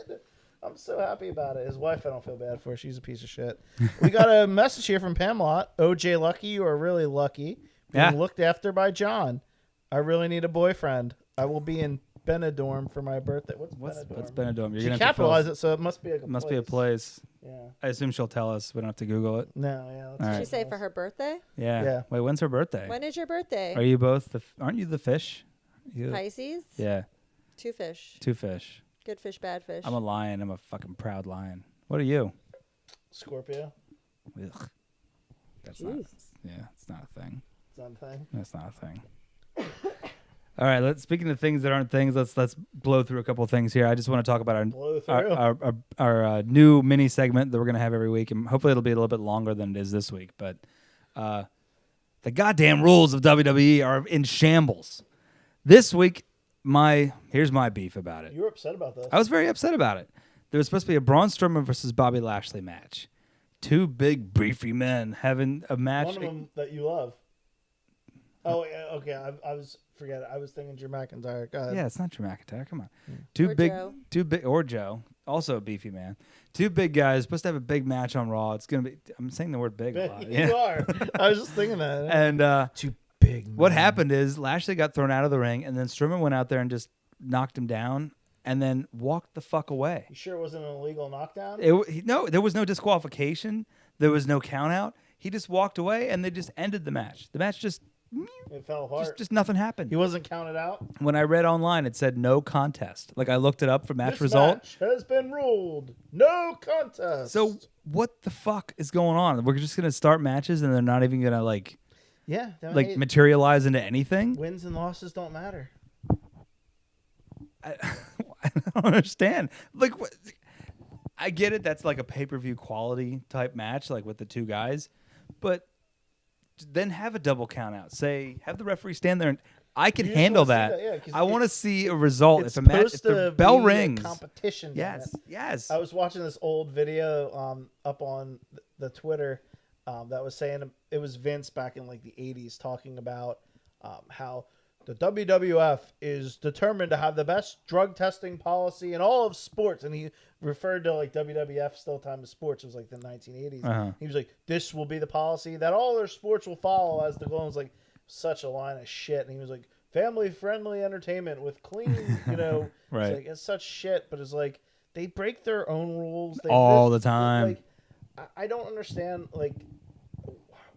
did. I'm so happy about it. His wife, I don't feel bad for. She's a piece of shit. We got a message here from Pamela. JLucky, you are really lucky. Being Yeah. looked after by John. I really need a boyfriend. I will be in Benidorm for my birthday. What's what's Benidorm? Benidorm? You're She gonna have to capitalized it, so it must be like a Must place. be a place. Yeah. I assume she'll tell us. We don't have to Google it. No, yeah. That's All Did right. she say for her birthday? Yeah. Yeah. Wait, when's her birthday? When is your birthday? Are you both aren't you the fish? You, Pisces? yeah, 2 fish. two fish. Good fish, bad fish. I'm a lion. I'm a fucking proud lion. What are you? Scorpio. Ugh. That's not. Yeah, it's not a thing. Something. That's not a thing. All right. Speaking of things that aren't things, let's blow through a couple of things here. I just want to talk about Blow through. our new mini segment that we're gonna have every week, and hopefully it'll be a little bit longer than it is this week. But the goddamn rules of WWE are in shambles. This week, here's my beef about it. You were upset about this. I was very upset about it. There was supposed to be a Braun Strowman versus Bobby Lashley match. Two big, beefy men having a match. One of them that you love. Oh, yeah, okay. I was forget it. I was thinking Drew McIntyre. Go ahead. Yeah, it's not Drew McIntyre. Come on. Or Joe. Joe, also a beefy man. Two big guys supposed to have a big match on Raw. It's gonna be. I'm saying the word big a lot. You Yeah. are. I was just thinking that. And Too big. what happened is Lashley got thrown out of the ring, and then Strowman went out there and just knocked him down, and then walked the fuck away. You sure it wasn't an illegal knockdown? No, there was no disqualification. There was no count out. He just walked away, and they just ended the match. The match just It fell apart. just nothing happened. He wasn't counted out. When I read online, it said no contest. Like I looked it up for match This result. match has been ruled no contest. So what the fuck is going on? We're just gonna start matches, and they're not even gonna yeah, materialize into anything. wins and losses don't matter. I don't understand. Like, what? I get it. That's like a pay-per-view quality type match, like with the two guys. But then have a double count out. Say, have the referee stand there, and I can You just handle wanna see that. that, yeah, 'cause I want to see a result. It's If a match, if supposed the to bell be a rings, competition. damn yes, it. yes. I was watching this old video up on the Twitter that was saying it was Vince back in like the 80s talking about how the WWF is determined to have the best drug testing policy in all of sports. And he referred to like WWF still time of sports. It was like the 1980s. Uh-huh. He was like, this will be the policy that all their sports will follow as the goal. It was like such a line of shit. And he was like, family friendly entertainment with clean, Right. It's like, it's such shit, but it's like they break their own rules All the time. Like, I don't understand. Like,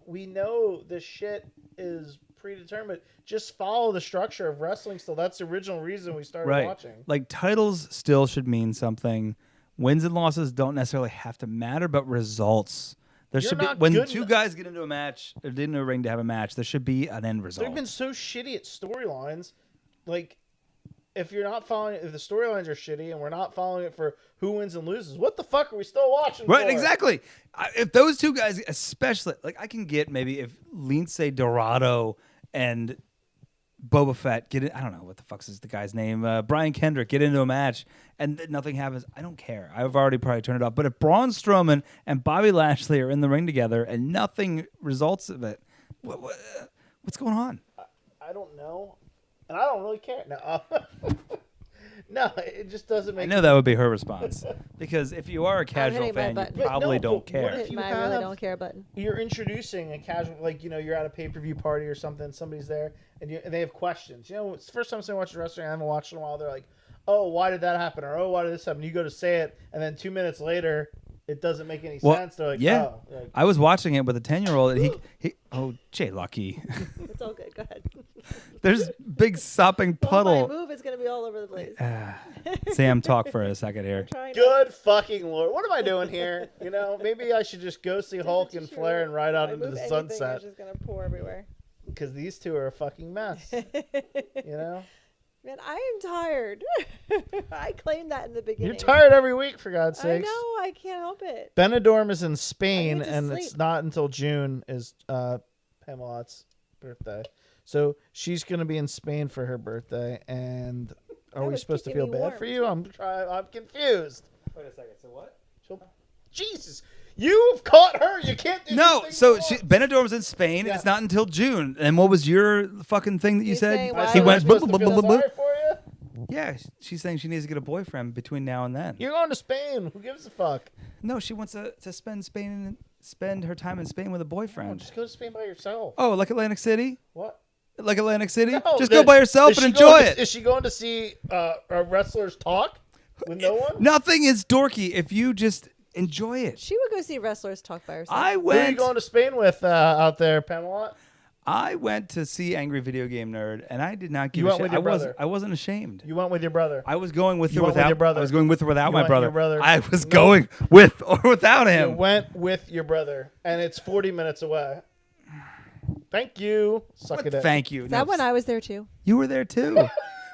we know this shit is predetermined. Just follow the structure of wrestling. Still, that's the original reason we started Right. watching. Like titles still should mean something. wins and losses don't necessarily have to matter, but results. There You're should be not when good two enough. guys get into a match or get into a ring to have a match. There should be an end result. They've been so shitty at storylines. Like, if you're not following, if the storylines are shitty and we're not following it for who wins and loses, what the fuck are we still watching Right, for? exactly. If those two guys, especially, like I can get maybe if Lince Dorado and Boba Fett get in, I don't know what the fuck's is the guy's name, Brian Kendrick get into a match and nothing happens. I don't care. I've already probably turned it off. But if Braun Strowman and Bobby Lashley are in the ring together and nothing results of it, what's going on? I don't know, and I don't really care. No, no, it just doesn't make. I know that would be her response because if you are a casual hitting my fan, you button. But probably no, don't but what care. if you My really have- don't care button. You're introducing a casual, like, you're at a pay-per-view party or something, somebody's there, and they have questions. It's the first time somebody watches wrestling, I haven't watched in a while, they're like, oh, why did that happen? Or, oh, why did this happen? You go to say it, and then 2 minutes later, it doesn't make any sense. They're like, yeah. oh. Like, I was watching it with a 10-year-old, and he JLucky. It's all good. Go ahead. There's big sopping Well, puddle. my move is going to be all over the place. Sam, talk for a second here. Trying good fucking Lord. What am I doing here? Maybe I should just go see to- Hulk and Flair and ride out I into move the anything, sunset. It's just going to pour everywhere. Because these two are a fucking mess. Man, I am tired. I claimed that in the beginning. You're tired every week, for God's I sakes. know. I can't help it. Benidorm is in Spain, to and it's sleep. not until June is Pamelot's birthday. So she's going to be in Spain for her birthday, and are That we was supposed to keeping feel me bad warm. for you? I'm confused. Wait a second. So what? Jesus, you've caught her. You can't do No. these So things Benidorm's in Spain. And Yeah. it's not until June. And what was your fucking thing that you He's said? saying, I why He said would I'm went. supposed to feel sorry for you? Yeah, she's saying she needs to get a boyfriend between now and then. You're going to Spain. Who gives a fuck? No, she wants to spend her time in Spain with a Oh, boyfriend. just go to Spain by yourself. Oh, like Atlantic City? What? Like Atlantic City? No, Just go by yourself is and she enjoy going it. Is she going to see wrestlers talk with no one? Nothing is dorky if you just enjoy it. She would go see wrestlers talk by herself. I Who are you went. going to Spain with out there, Pamela? I went to see Angry Video Game Nerd, and I did not give You a went shit. with your brother. I wasn't ashamed. You went with your brother. I was going with You or went with without your brother. I was going with or without You my went with brother. your brother. I was No. going with or without You him. went with your brother, and it's 40 minutes away. Thank you. Suck What it up. thank you. Is that when I was there too? You were there too.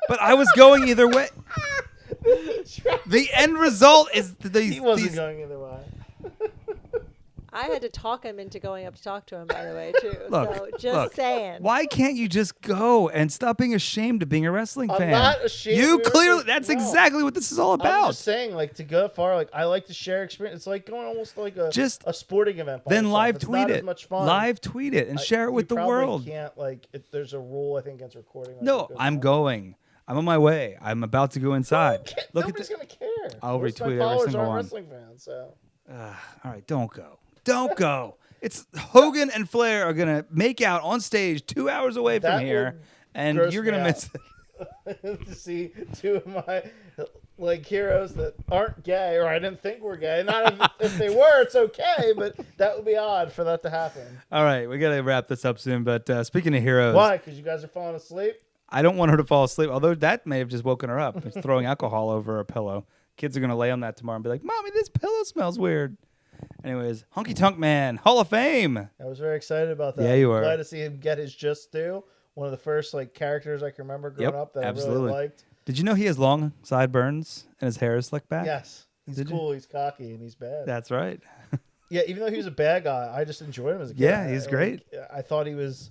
But I was going either way. The end result is He wasn't these going either way. I had to talk him into going up to talk to him, by the way, too. Look, so just look. saying. Why can't you just go and stop being ashamed of being a wrestling I'm fan? not ashamed You of being a clearly wrestling- that's no. exactly what this is all I'm about. just saying, like, to go far, like, I like to share experience. It's like going almost like a Just sporting event. by Then yourself. live It's tweet not it. As much fun. Live tweet it and share it with You the probably world. Can't like. There's a rule I think against recording. Like, No, it goes I'm on. going. I'm on my way. I'm about to go inside. Look at Nobody's the, gonna care. I'll Most of retweet my every followers single aren't one. wrestling fans, so all right, don't go. Don't go. It's Hogan and Flair are gonna make out on stage 2 hours away from That here, would and gross you're me gonna out. miss. to see two of my like heroes that aren't gay, or I didn't think were gay. Not if they were, it's okay, but that would be odd for that to happen. All right, we gotta wrap this up soon. But speaking of heroes, Why? Because you guys are falling asleep. I don't want her to fall asleep. Although that may have just woken her up. It's throwing alcohol over her pillow. Kids are gonna lay on that tomorrow and be like, "Mommy, this pillow smells weird." Anyways, Honky Tonk Man, Hall of Fame. I was very excited about that. Yeah, you were. Glad to see him get his just due. One of the first like characters I can remember growing Yep, up that I absolutely. really liked. Did you know he has long sideburns and his hair is slicked back? Yes, he's Did you? cool. He's cocky and he's bad. That's right. Yeah, even though he was a bad guy, I just enjoyed him as a kid. Yeah, he's great. I thought he was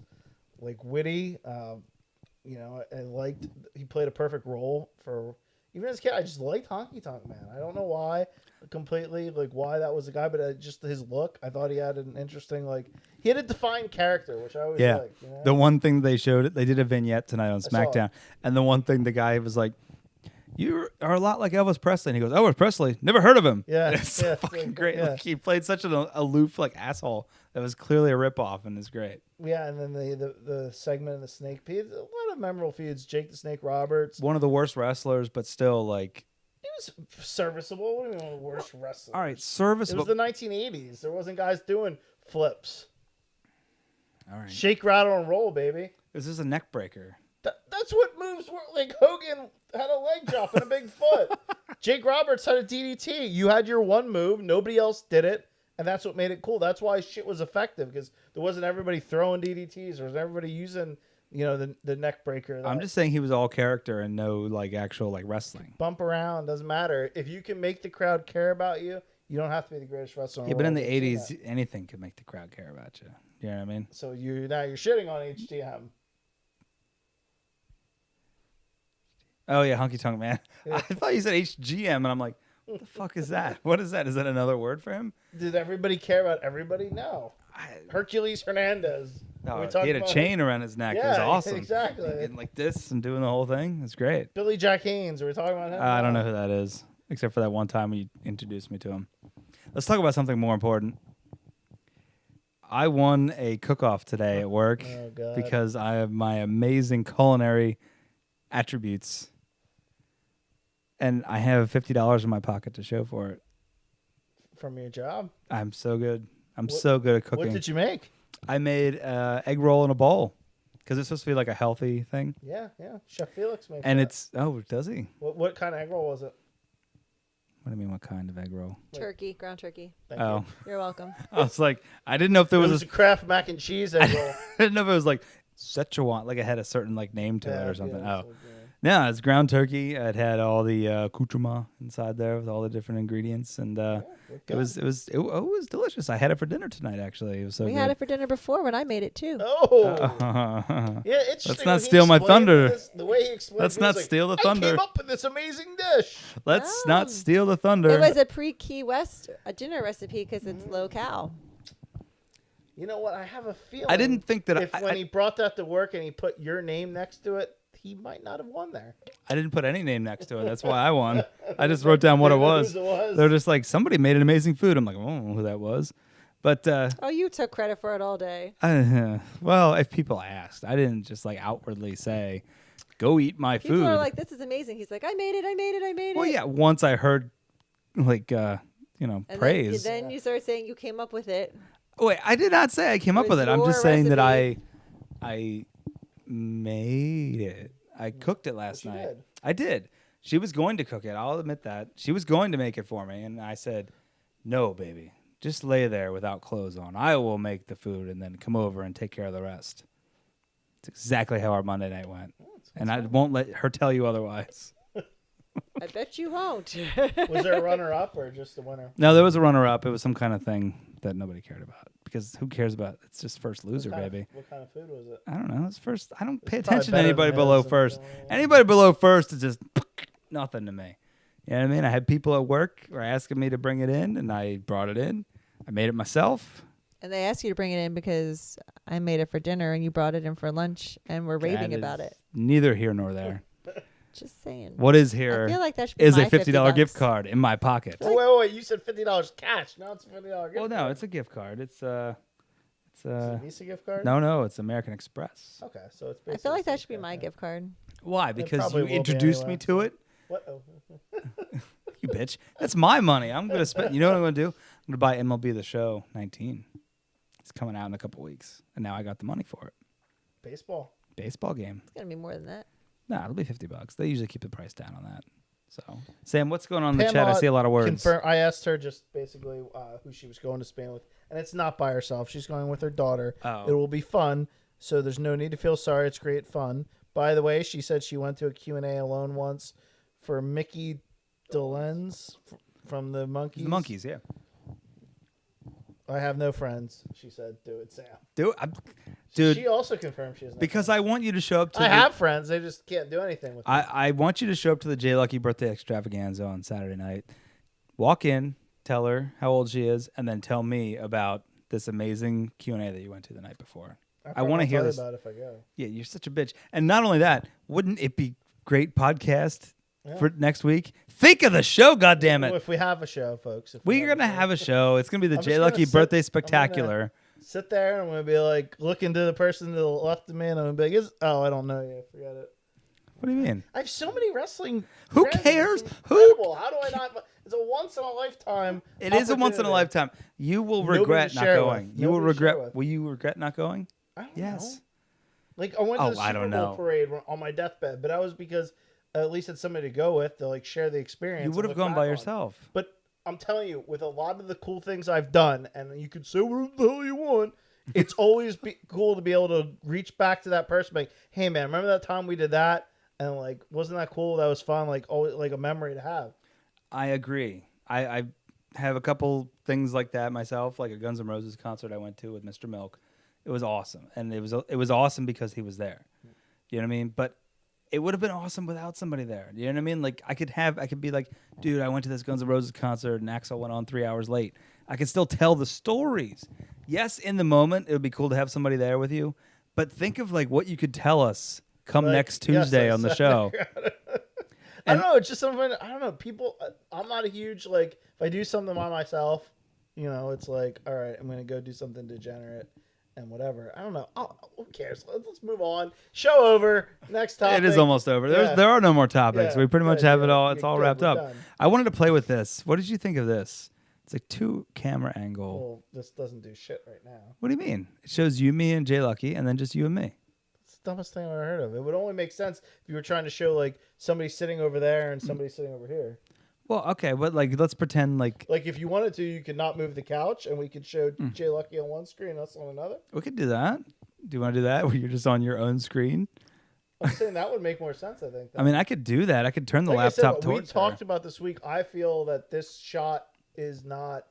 like witty. I liked he played a perfect role for even as a kid. I just liked Honky Tonk Man. I don't know why completely like why that was the guy, but just his look. I thought he had an interesting he had a defined character, which I always Yeah. liked. You know? The one thing they showed, they did a vignette tonight on saw SmackDown, and the one thing the guy was like, "You are a lot like Elvis Presley." And he goes, "Elvis Presley? Never heard of him." Yeah, It's yeah, fucking like, great. yeah. Like, he played such an aloof asshole that was clearly a ripoff, and it's great. Yeah, and then the segment in the Snake Pit, a lot of memorable feuds. Jake the Snake Roberts. One of the worst wrestlers, but still like, He was serviceable. What do you mean one of the worst wrestlers? all right, It serviceable. was the 1980s. There wasn't guys doing flips. All right, Shake, rattle, and roll, baby. this is a neck breaker. That's what moves were. Like Hogan had a leg drop and a big foot. Jake Roberts had a DDT. You had your one move. Nobody else did it. And that's what made it cool. That's why shit was effective, because there wasn't everybody throwing DDTs. There was everybody using, the neck breaker. I'm just saying he was all character and no like actual like wrestling. Bump around, doesn't matter. If you can make the crowd care about you, you don't have to be the greatest wrestler. Yeah, but in the 80s, anything could make the crowd care about you. You know what I mean? So now you're shitting on HTM. Oh yeah, Honky Tonk Man. Yeah. I thought you said HGM, and I'm like, what the fuck is that? What is that? Is that another word for him? Did everybody care about everybody? No. Hercules Hernandez. No, he had a chain around his neck. It was awesome. Exactly. And like this and doing the whole thing. It's great. Billy Jack Haynes. Are we talking about him? I don't know who that is, except for that one time you introduced me to him. Let's talk about something more important. I won a cook-off today at work because I have my amazing culinary attributes. And I have $50 in my pocket to show for it. From your job? I'm so good. So good at cooking. What did you make? I made egg roll in a bowl because it's supposed to be like a healthy thing. Yeah. Chef Felix made And that. Does he? What kind of egg roll was it? What do you mean, what kind of egg roll? Turkey, ground turkey. Thank Oh. you. You're welcome. I was like, I didn't know if there It was, was a Kraft mac and cheese egg roll. I didn't know if it was like Szechuan, like it had a certain like name to it or something. Yeah, Oh. No, it's ground turkey. It had all the accoutrement inside there with all the different ingredients, and it was delicious. I had it for dinner tonight. Actually, it was so We good. had it for dinner before when I made it too. Oh. Yeah, interesting. Let's not steal my thunder. The way he explained Let's it, not he was steal the like, thunder. I came up with this amazing dish. Let's not steal the thunder. It was a pre-Key West dinner recipe because it's low-cal. You know what? I have a feeling. I didn't think that when he brought that to work and he put your name next to it, he might not have won there. I didn't put any name next to it. That's why I won. I just wrote down what it was. Whose it was. They're just like, somebody made an amazing food. I'm like, I don't know who that was. But, Oh, you took credit for it all day. well, if people asked, I didn't just like outwardly say, go eat my People food. are like, this is amazing. He's like, I made it. Well, yeah, once I heard, like, And praise. Then you started saying you came up with it. Wait, I did not say I came It up with was it. I'm just your saying that recipe. I made it. I cooked it last But you night. did. I did. She was going to cook it. I'll admit that. She was going to make it for me. And I said, no, baby. Just lay there without clothes on. I will make the food and then come over and take care of the rest. It's exactly how our Monday night went. And I won't let her tell you otherwise. I bet you won't. Was there a runner-up or just the winner? No, there was a runner-up. It was some kind of thing that nobody cared about. Because who cares about it's just first loser, baby. What kind of food was it? I don't know. It's first. I don't pay It's probably attention to better anybody than below his. first. Anybody below first is just nothing to me. You know what I mean? I had people at work were asking me to bring it in, and I brought it in. I made it myself. And they asked you to bring it in because I made it for dinner and you brought it in for lunch and we're raving That about is it. Neither here nor there. Just saying. What is here I feel like that should be is my a $50 gift $50. card in my pocket. Oh, wait. You said $50 cash. Now it's a $50 gift Well, card. no, it's a gift card. It's Is it a Visa gift card? no, it's American Express. Okay, so it's I basically feel like the that same should be card, my yeah. gift card. Why? Because probably you will be introduced anyway. me to it. What? Oh. You bitch. That's my money. I'm gonna spend. You know what I'm gonna do? I'm gonna buy MLB The Show 19. It's coming out in a couple weeks, and now I got the money for it. Baseball. Baseball game. It's going to be more than that. Nah, it'll be $50. They usually keep the price down on that. So, Sam, what's going on in the chat? I Pamela see a lot of words. Confirm. I asked her just basically who she was going to Spain with, and it's not by herself. She's going with her daughter. Oh. It will be fun, so there's no need to feel sorry. It's great fun. By the way, she said she went to a Q&A alone once for Mickey DeLenz from the Monkees. The Monkees, yeah. I have no friends. She said, "Do it, Sam." Dude, She also confirmed she has no because friends. I want you to show up to I the, have friends. They just can't do anything with me. I want you to show up to the JLucky birthday extravaganza on Saturday night. Walk in, tell her how old she is, and then tell me about this amazing Q&A that you went to the night before. I want to hear this. about it if I go. Yeah, you're such a bitch. And not only that, wouldn't it be great podcast for next week? Think of the show, goddammit. If we have a show, folks. If We're going to have a show. It's going to be the I'm just gonna JLucky sit- birthday I'm spectacular. sit there and I'm gonna be like looking to the person to the left of me, and I'm gonna be like, "Oh, I don't know you. Forget it." What do you mean? I have so many wrestling. Who friends. cares? It's Who- incredible. How do I not? It's a once in a lifetime. It is a once in a opportunity. lifetime. You will Nobody regret to not share going. with. You will Nobody to share regret. with. Will you regret not going? I don't Yes. Like I went to the I Super don't Bowl know. parade on my deathbed, but that was because I at least had somebody to go with to like share the experience. You would have and gone look by back on. yourself. But I'm telling you, with a lot of the cool things I've done, and you could say what the hell you want, it's always cool to be able to reach back to that person, like, hey man, remember that time we did that, and like, wasn't that cool? That was fun. Like, always like a memory to have. I agree. I have a couple things like that myself, like a Guns N' Roses concert I went to with Mr. Milk. It was awesome, and it was awesome because he was there. You know what I mean? But it would have been awesome without somebody there. You know what I mean? Like I could be like, dude, I went to this Guns N' Roses concert and Axl went on 3 hours late. I could still tell the stories. Yes, in the moment it would be cool to have somebody there with you, but think of like what you could tell us come Like, next Tuesday yes, I on the said show. I don't know. It's just something. I don't know. People. I'm not a huge like. If I do something by myself, you know, it's like, all right, I'm gonna go do something degenerate and whatever. I don't know. Who cares? Let's move on. Show over. Next topic. It is almost over. Yeah. There are no more topics. Yeah, We pretty much good, have it yeah. all. It's You're all good, wrapped we're up. done. I wanted to play with this. What did you think of this? It's like 2 camera angle. Well, this doesn't do shit right now. What do you mean? It shows you, me, and JLucky, and then just you and me. It's the dumbest thing I've ever heard of. It would only make sense if you were trying to show like somebody sitting over there and somebody sitting over here. Well, okay, but like let's pretend like Like if you wanted to, you could not move the couch, and we could show JLucky on one screen, us on another. we could do that. Do you want to do that where you're just on your own screen? I'm saying that would make more sense. I think. I mean, I could do that. I could turn the Like I said, laptop what we towards talked her. about this week. I feel that this shot is not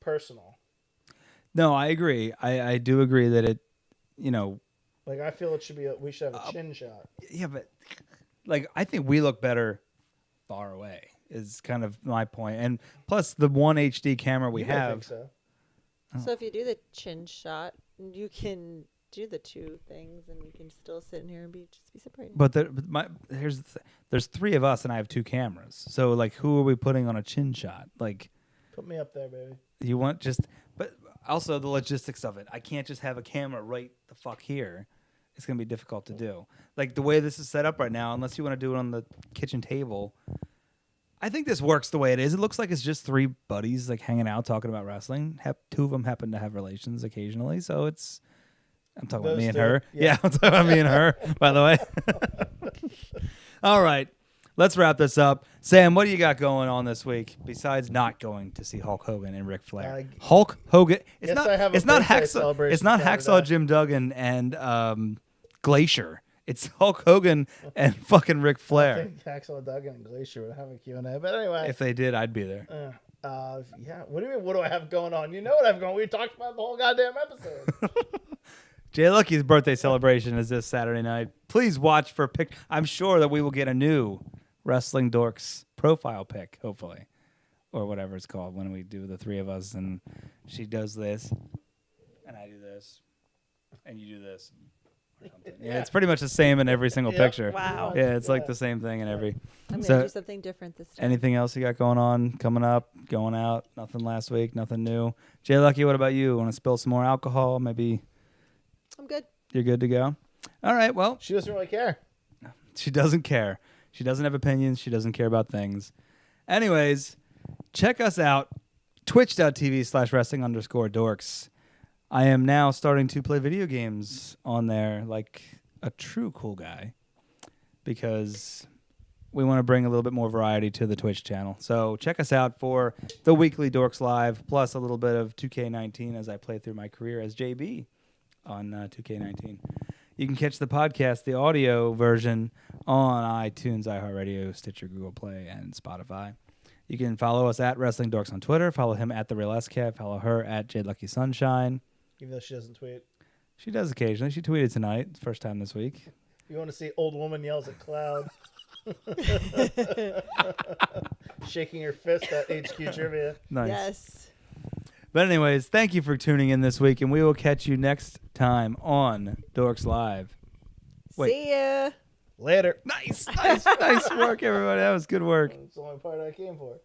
personal. No, I agree. I do agree that it, you know, Like I feel it should be. We should have a chin shot. yeah, but like I think we look better far away is kind of my point. And plus the 1 HD camera we You don't have. think so? So if you do the chin shot, you can do the 2 things, and you can still sit in here and just be separated. But there's 3 of us and I have 2 cameras. So like who are we putting on a chin shot? Like Put me up there, baby. you want just but also the logistics of it. I can't just have a camera right the fuck here. It's going to be difficult to do. Like the way this is set up right now, unless you want to do it on the kitchen table. I think this works the way it is. It looks like it's just 3 buddies like hanging out talking about wrestling. 2 of them happen to have relations occasionally, so it's I'm talking about Those me and two, her. yeah. Yeah, I'm talking about me and her, by the way. All right. Let's wrap this up. Sam, what do you got going on this week besides not going to see Hulk Hogan and Ric Flair? Hulk Hogan. It's Guess not. I have a It's not birthday Hacksaw. celebration It's not Hacksaw Saturday. Jim Duggan and Glacier. It's Hulk Hogan and fucking Ric I Flair. think Axel Duggan and Glacier would have a Q&A. But anyway. If they did, I'd be there. Yeah. What do you mean? What do I have going on? You know what I have going on. We talked about the whole goddamn episode. JLucky's birthday celebration is this Saturday night. Please watch for pick. I'm sure that we will get a new Wrestling Dorks profile pic, hopefully, or whatever it's called when we do the 3 of us and she does this and I do this and you do this. Or something. Yeah, it's pretty much the same in every single Yep. picture. Wow. Yeah, it's like Yeah. the same thing in every. I'm So- going to do something different this time. Anything else you got going on, coming up, going out? Nothing last week, nothing new. JLucky, what about you? Want to spill some more alcohol? Maybe I'm good. you're good to go? All right, well. She doesn't really care. She doesn't care. She doesn't have opinions. She doesn't care about things. Anyways, check us out. Twitch.tv/wrestling_dorks. I am now starting to play video games on there like a true cool guy because we want to bring a little bit more variety to the Twitch channel. So check us out for the weekly Dorks Live plus a little bit of 2K19 as I play through my career as JB on 2K19. You can catch the podcast, the audio version, on iTunes, iHeartRadio, Stitcher, Google Play, and Spotify. You can follow us at Wrestling Dorks on Twitter. Follow him at The Real SCAT. Follow her at JLucky Sunshine. Even though she doesn't tweet. She does occasionally. She tweeted tonight, first time this week. You want to see old woman yells at cloud. Shaking her fist at HQ Trivia. Nice. Yes. But anyways, thank you for tuning in this week, and we will catch you next time on Dorks Live. Wait. See ya. Later. Nice, nice, nice work, everybody. That was good work. That's the only part I came for.